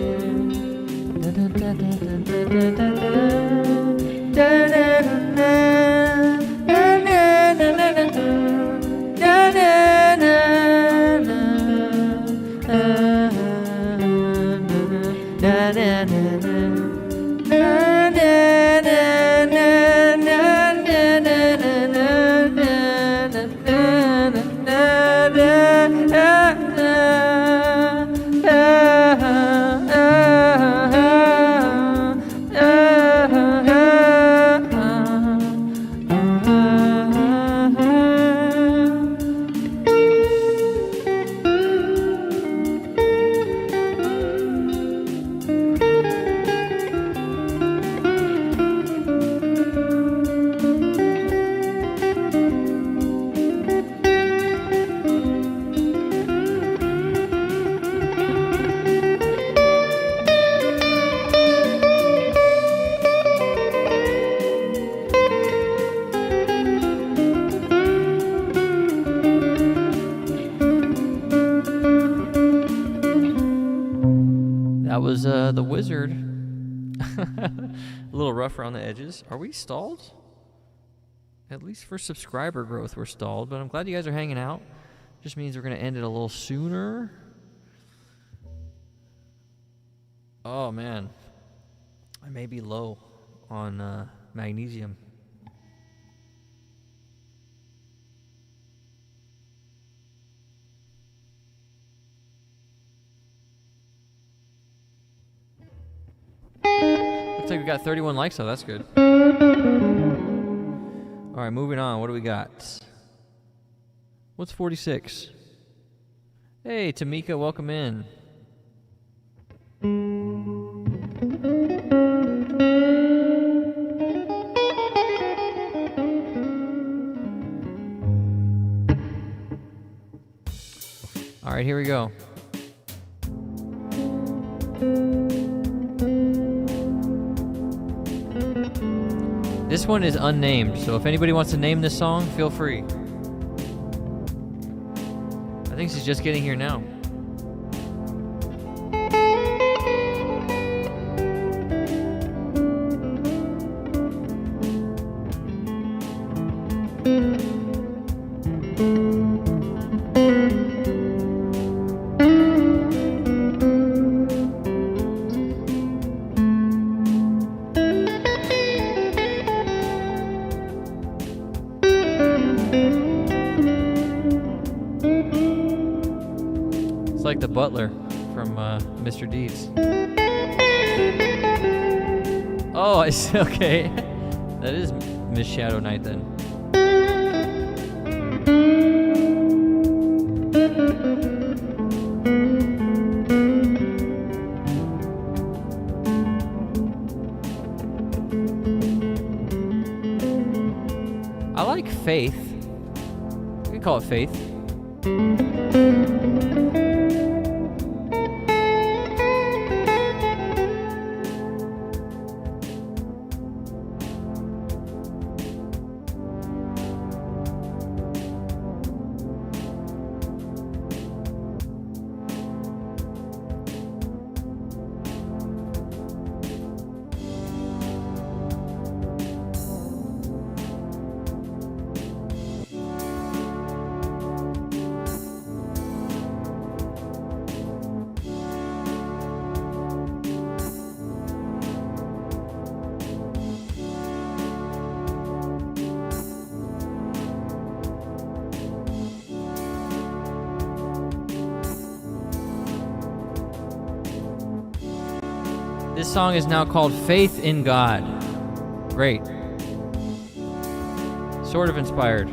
was the wizard. A little rough around the edges. Are we stalled? At least for subscriber growth, we're stalled. But I'm glad you guys are hanging out. Just means we're going to end it a little sooner. Oh, man. I may be low on magnesium. Looks like we got 31 likes, so that's good. All right, moving on. What do we got? What's 46? Hey, Tamika, welcome in. All right, here we go. This one is unnamed, so if anybody wants to name this song, feel free. I think she's just getting here now. Like the butler from Mr. Deeds. Oh, I see. Okay. That is Miss Shadow Knight then. I like Faith. We can call it Faith. This song is now called Faith in God. Great. Sort of inspired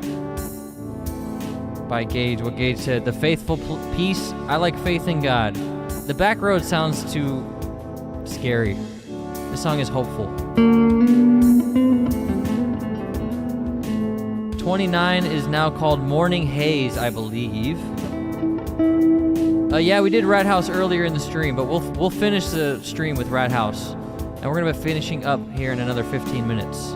by Gage, what Gage said. The faithful piece, I like faith in God. The back road sounds too scary. This song is hopeful. 29 is now called Morning Haze, I believe. Yeah, we did Rat House earlier in the stream, but we'll finish the stream with Rat House. And we're going to be finishing up here in another 15 minutes.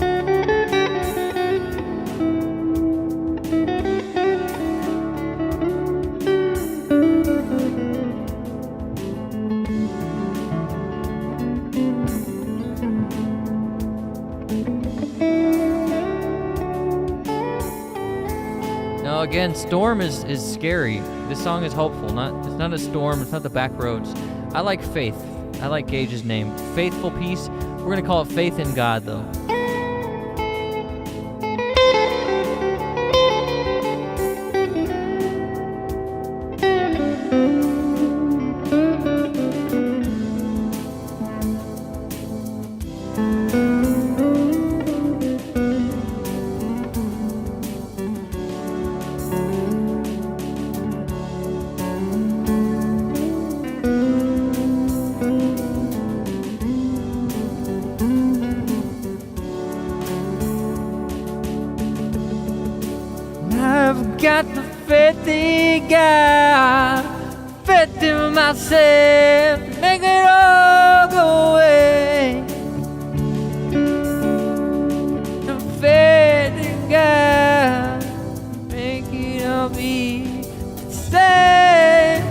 No, again, Storm is scary. This song is hopeful. It's not a storm. It's not the back roads. I like Faith. I like Gage's name. Faithful Peace. We're going to call it Faith in God, though. Got the faith in God, faith in myself, make it all go away. The faith in God, make it all be the same.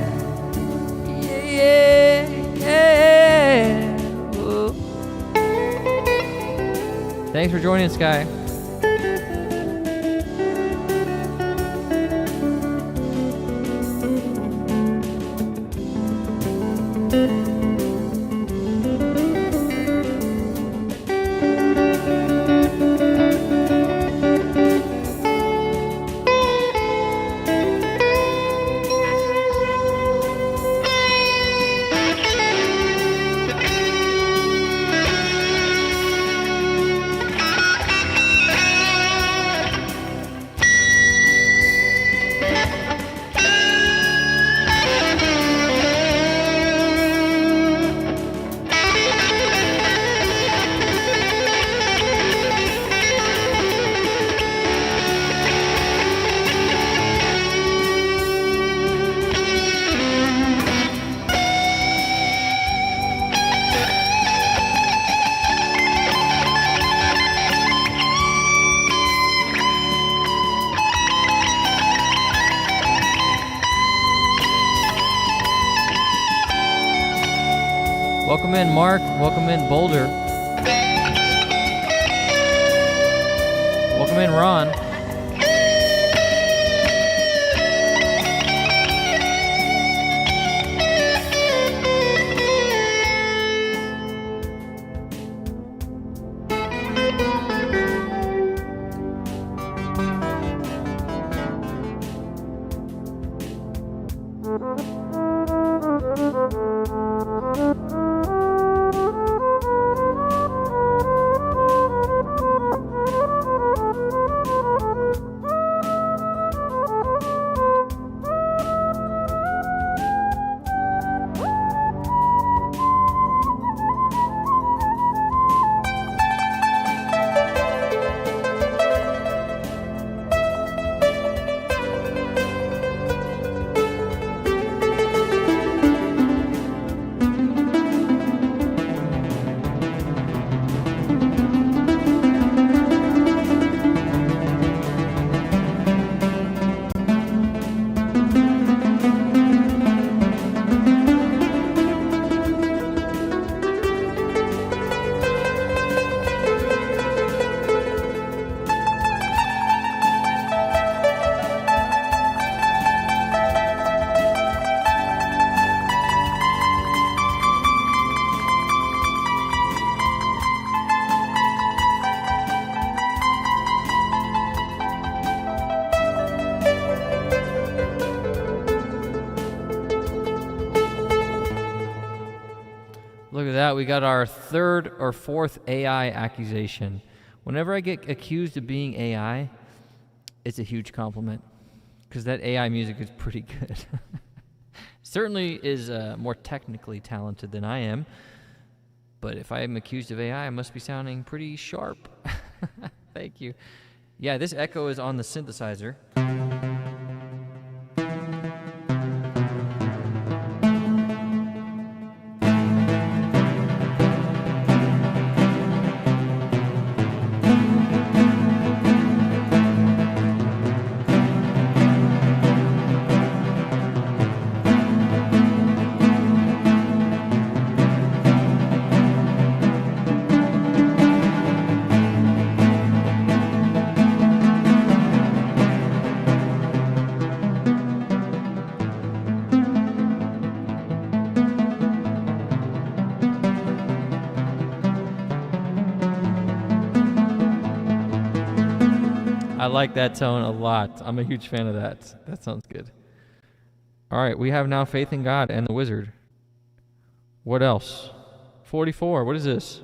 Yeah, yeah, yeah. Thanks for joining, Sky. Welcome in, Mark. Welcome in, Boulder. Welcome in, Ron. Look at that. We got our third or fourth AI accusation. Whenever I get accused of being AI, it's a huge compliment because that AI music is pretty good. Certainly is more technically talented than I am, but if I am accused of AI, I must be sounding pretty sharp. Thank you. Yeah, this echo is on the synthesizer. I like that tone a lot. I'm a huge fan of that. That sounds good. All right, we have now Faith in God and the Wizard. What else? 44, what is this?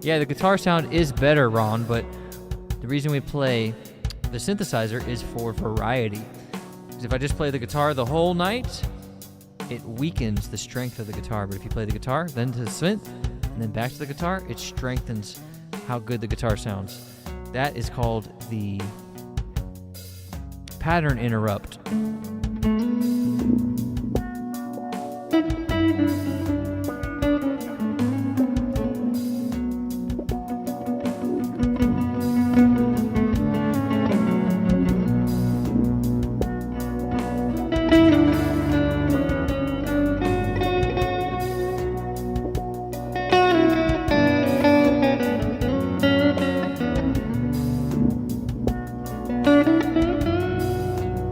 Yeah, the guitar sound is better, Ron, but the reason we play the synthesizer is for variety. Because Because if I just play the guitar the whole night, it weakens the strength of the guitar. But if you play the guitar, then to the synth, and then back to the guitar, it strengthens how good the guitar sounds. That is called the pattern interrupt.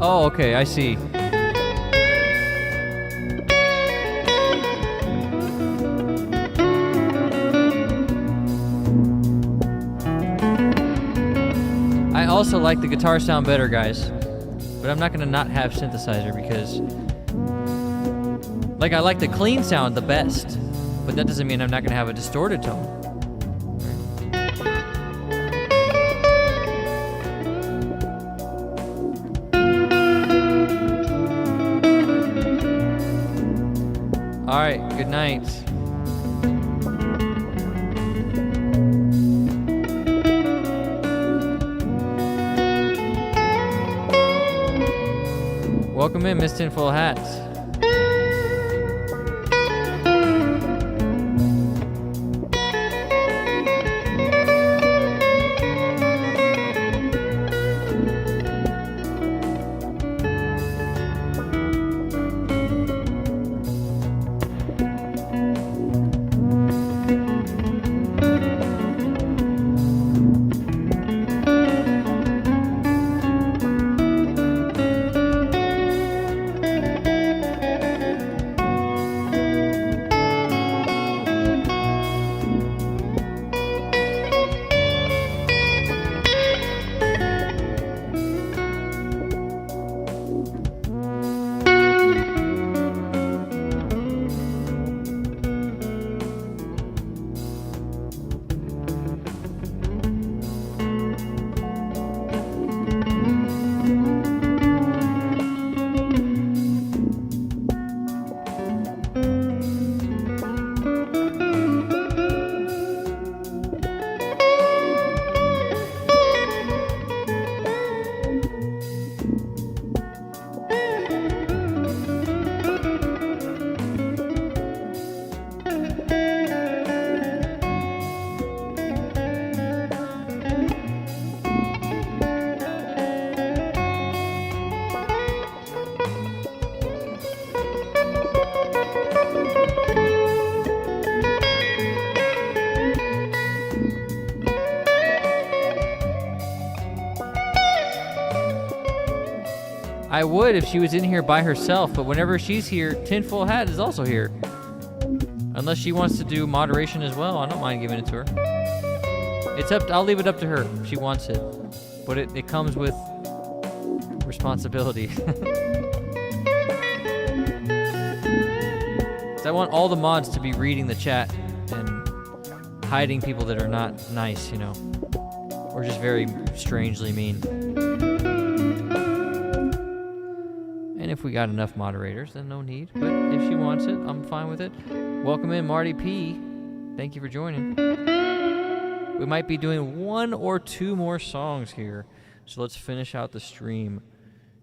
Oh, okay, I see. I also like the guitar sound better, guys. But I'm not gonna not have synthesizer because, like, I like the clean sound the best, but that doesn't mean I'm not gonna have a distorted tone. All right, good night. Welcome in, Miss Tinfoil Hats. I would if she was in here by herself, but whenever she's here, Tinfoil Hat is also here. Unless she wants to do moderation as well, I don't mind giving it to her. I'll leave it up to her if she wants it. But it comes with responsibility. I want all the mods to be reading the chat and hiding people that are not nice, you know, or just very strangely mean. And if we got enough moderators, then no need. But if she wants it, I'm fine with it. Welcome in, Marty P. Thank you for joining. We might be doing 1 or 2 more songs here. So let's finish out the stream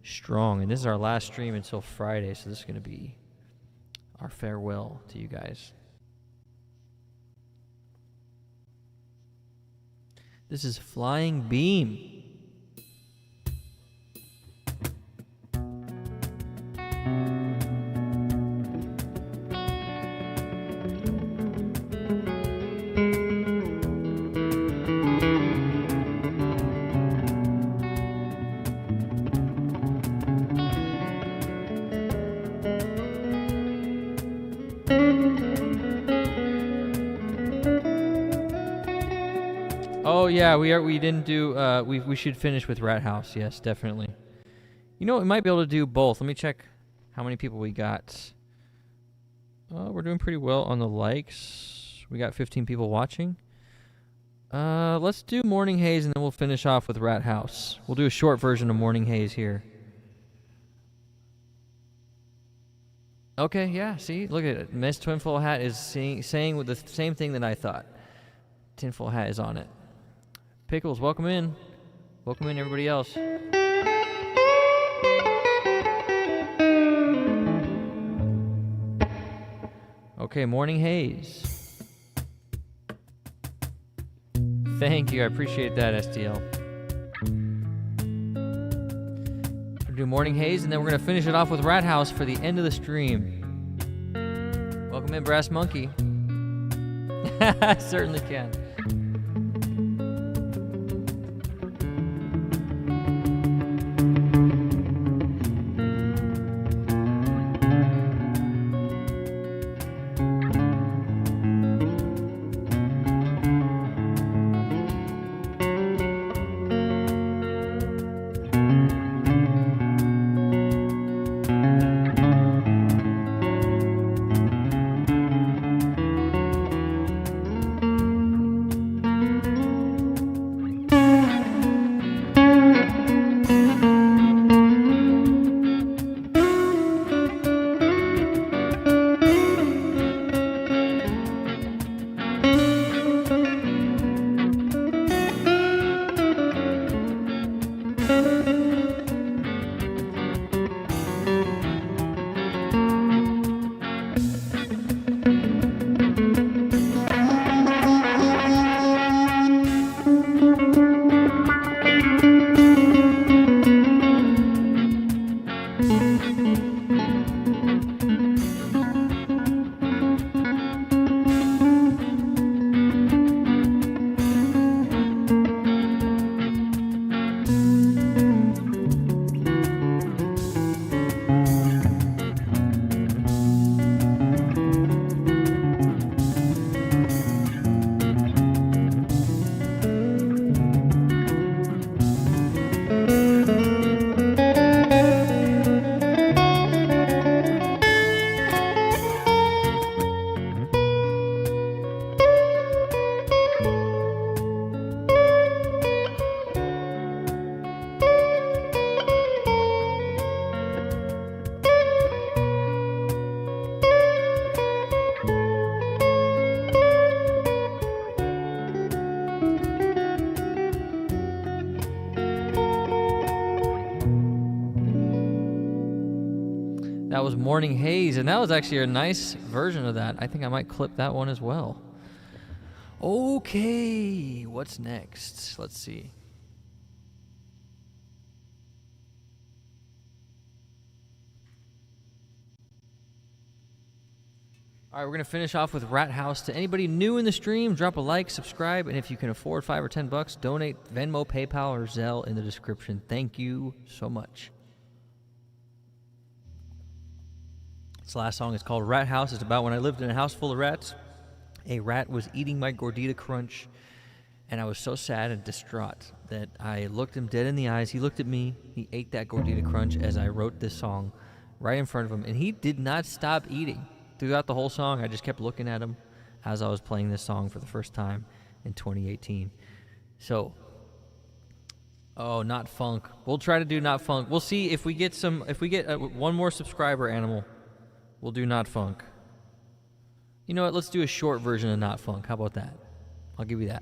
strong. And this is our last stream until Friday, so this is going to be our farewell to you guys. This is Flying Beam. Oh yeah, we didn't do we should finish with Rat House. Yes, definitely. You know, we might be able to do both. Let me check how many people we got. We're doing pretty well on the likes. We got 15 people watching. Let's do Morning Haze and then we'll finish off with Rat House. We'll do a short version of Morning Haze here. Okay, yeah, see? Look at it. Miss Tinfoil Hat is saying with the same thing that I thought. Tinfoil Hat is on it. Pickles, welcome in. Welcome in, everybody else. Okay, Morning Haze. Thank you, I appreciate that, STL. We'll do Morning Haze, and then we're going to finish it off with Rat House for the end of the stream. Welcome in, Brass Monkey. Certainly can. That was Morning Haze, and that was actually a nice version of that. I think I might clip that one as well. Okay, what's next? Let's see. All right, we're going to finish off with Rat House. To anybody new in the stream, drop a like, subscribe, and if you can afford $5 or $10, donate Venmo, PayPal, or Zelle in the description. Thank you so much. This last song is called Rat House. It's about when I lived in a house full of rats. A rat was eating my Gordita Crunch, and I was so sad and distraught that I looked him dead in the eyes. He looked at me. He ate that Gordita Crunch as I wrote this song right in front of him, and he did not stop eating. Throughout the whole song, I just kept looking at him as I was playing this song for the first time in 2018. So, oh, Not Funk. We'll try to do Not Funk. We'll see if we get one more subscriber, Animal. We'll do Not Funk. You know what? Let's do a short version of Not Funk. How about that? I'll give you that.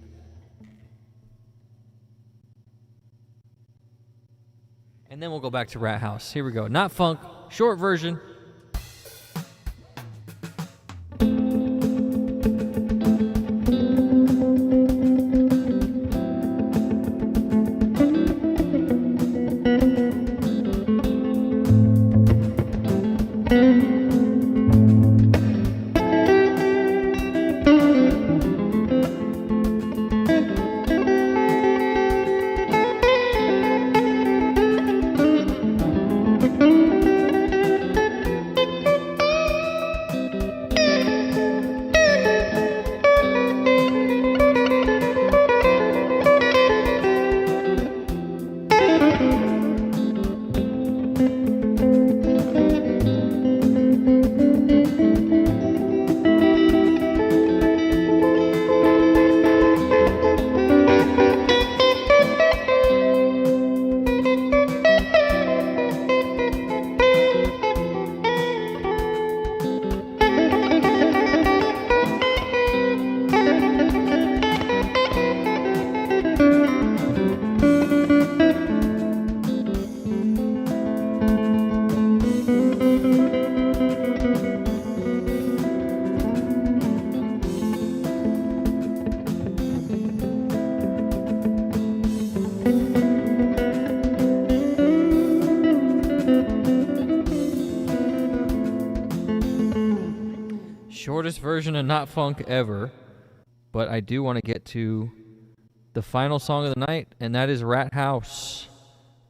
And then we'll go back to Rat House. Here we go. Not Funk, short version. shortest version of Not Funk ever, but I do want to get to the final song of the night, and that is Rat House.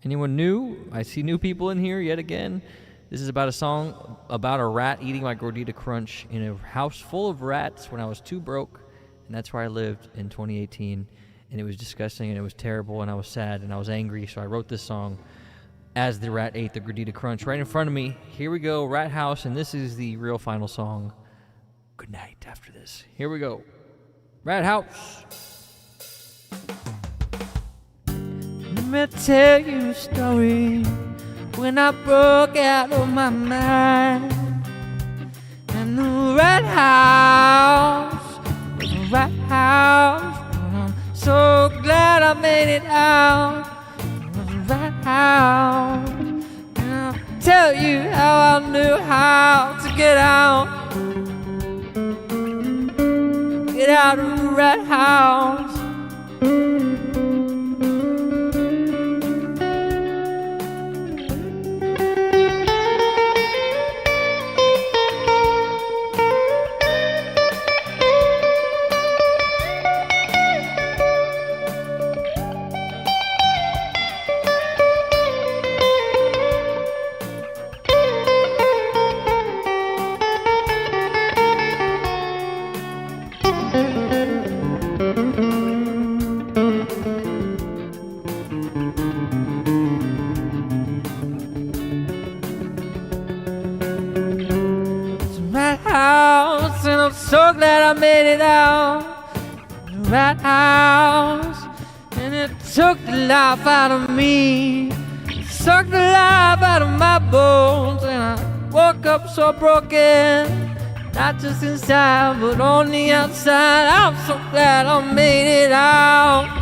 Anyone new? I see new people in here yet again. This is about a song about a rat eating my Gordita Crunch in a house full of rats when I was too broke, and that's where I lived in 2018, and it was disgusting, and it was terrible, and I was sad, and I was angry, so I wrote this song as the rat ate the Gordita Crunch right in front of me. Here we go, Rat House, and this is the real final song. Good night after this. Here we go. Rat House. Let me tell you a story when I broke out of my mind. And the rat house was a rat house, but I'm so glad I made it out. It was a rat house. And I'll tell you how I knew how to get out. Get out of the rat house. And I'm so glad I made it out. The rat house, and it took the life out of me. It sucked the life out of my bones, and I woke up so broken, not just inside but on the outside. I'm so glad I made it out.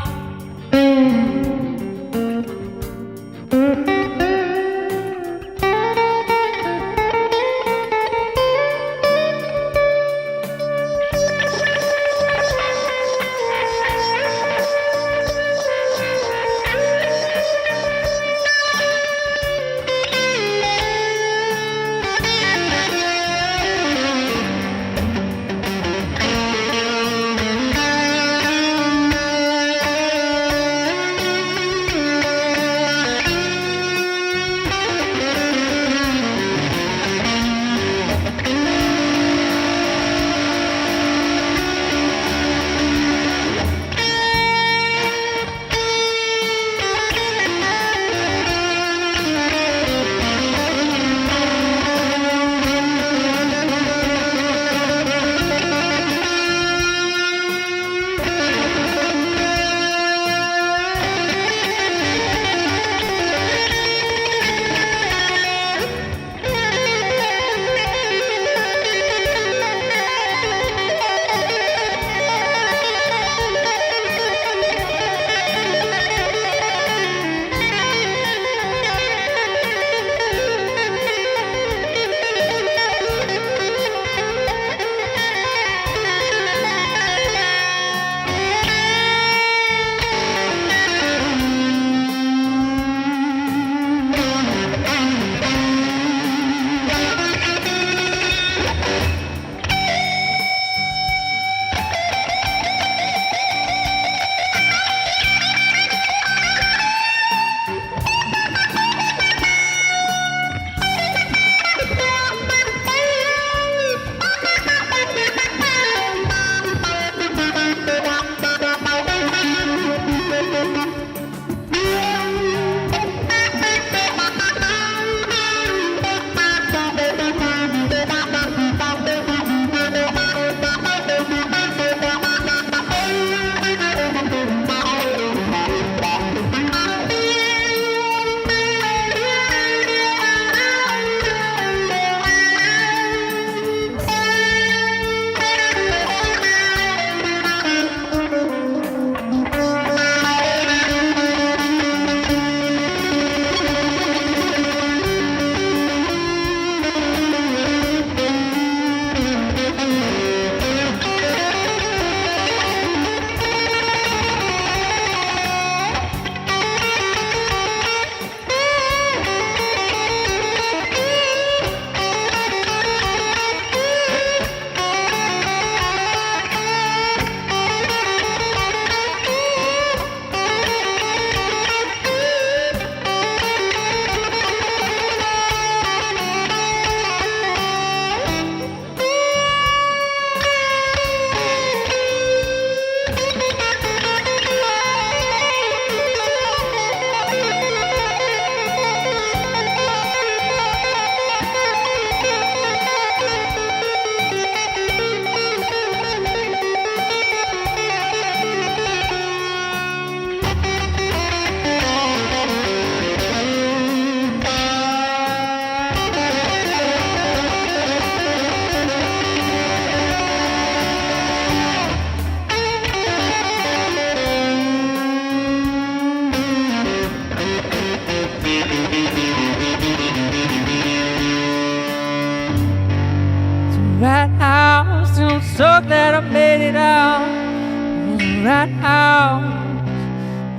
Rat House.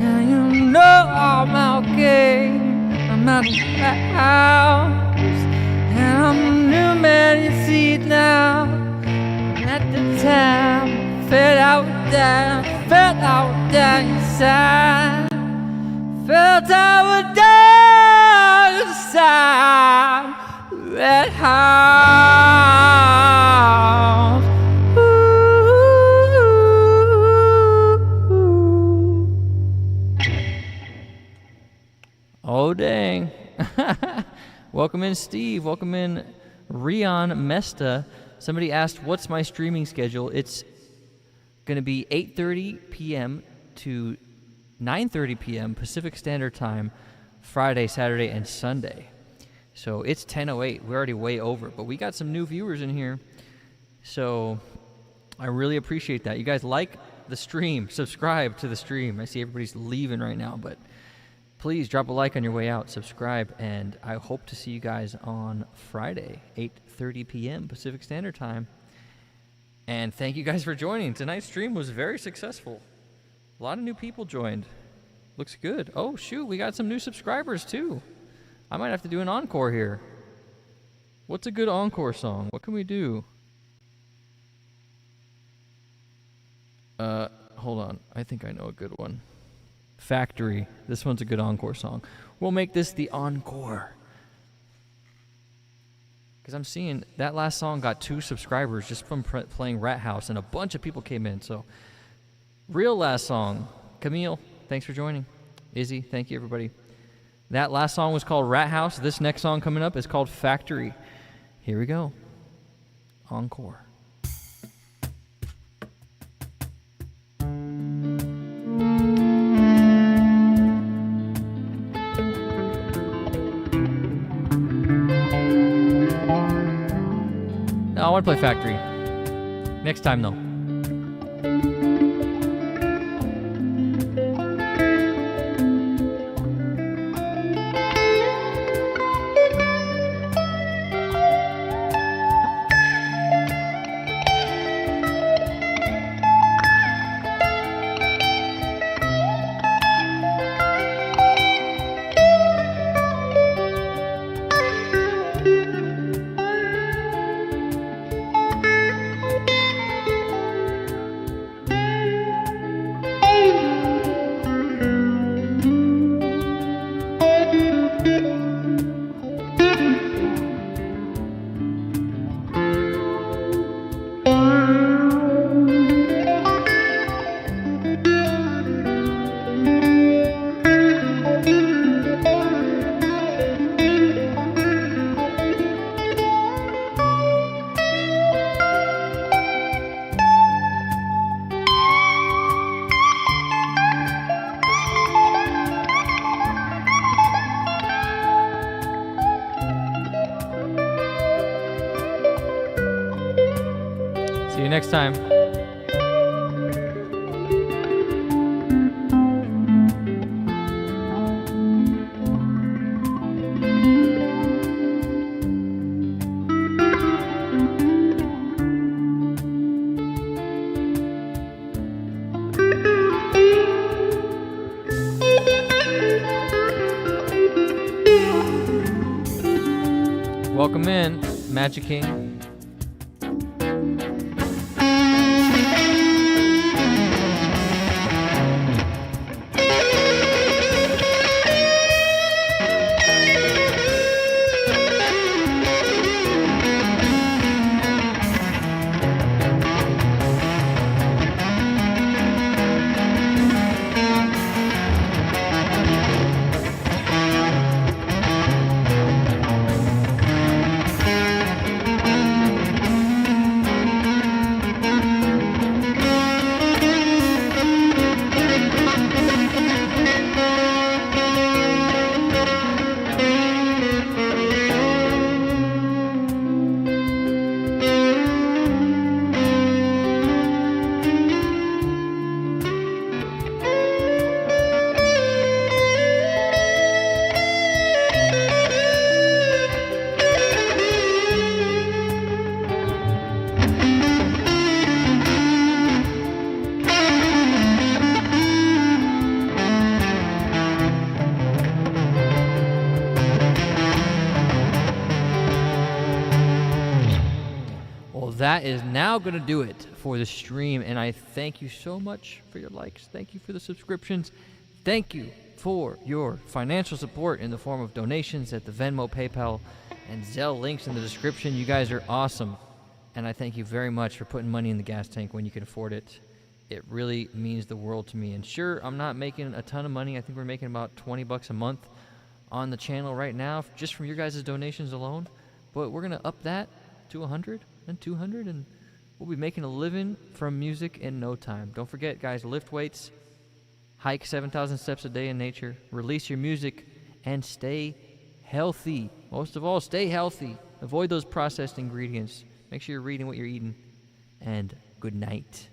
Now you know I'm okay. I'm at the Rat House, and I'm a new man, you see it now. At the time, felt I would die inside. Felt I would die inside. Red House. Oh, dang. Welcome in, Steve. Welcome in, Rion Mesta. Somebody asked, what's my streaming schedule? It's going to be 8:30 p.m. to 9:30 p.m. Pacific Standard Time, Friday, Saturday, and Sunday. So it's 10:08. We're already way over, but we got some new viewers in here. So I really appreciate that. You guys like the stream, subscribe to the stream. I see everybody's leaving right now, but please drop a like on your way out, subscribe, and I hope to see you guys on Friday, 8:30 p.m. Pacific Standard Time. And thank you guys for joining. Tonight's stream was very successful. A lot of new people joined. Looks good. Oh, shoot, we got some new subscribers, too. I might have to do an encore here. What's a good encore song? What can we do? Hold on. I think I know a good one. Factory. This one's a good encore song. We'll make this the encore. Because I'm seeing that last song got 2 subscribers just from playing Rat House, and a bunch of people came in. So, real last song. Camille, thanks for joining. Izzy, thank you, everybody. That last song was called Rat House. This next song coming up is called Factory. Here we go. Encore. No, I want to play Factory. Next time, though. See you next time. Welcome in, Magic King. that is now going to do it for the stream. And I thank you so much for your likes. Thank you for the subscriptions. Thank you for your financial support in the form of donations at the Venmo, PayPal, and Zelle links in the description. You guys are awesome. And I thank you very much for putting money in the gas tank when you can afford it. It really means the world to me. And sure, I'm not making a ton of money. I think we're making about $20 a month on the channel right now, just from your guys' donations alone. But we're going to up that to 100 and 200, and we'll be making a living from music in no time. Don't forget, guys, lift weights, hike 7,000 steps a day in nature, release your music, and stay healthy. Most of all, stay healthy. Avoid those processed ingredients. Make sure you're reading what you're eating. And good night.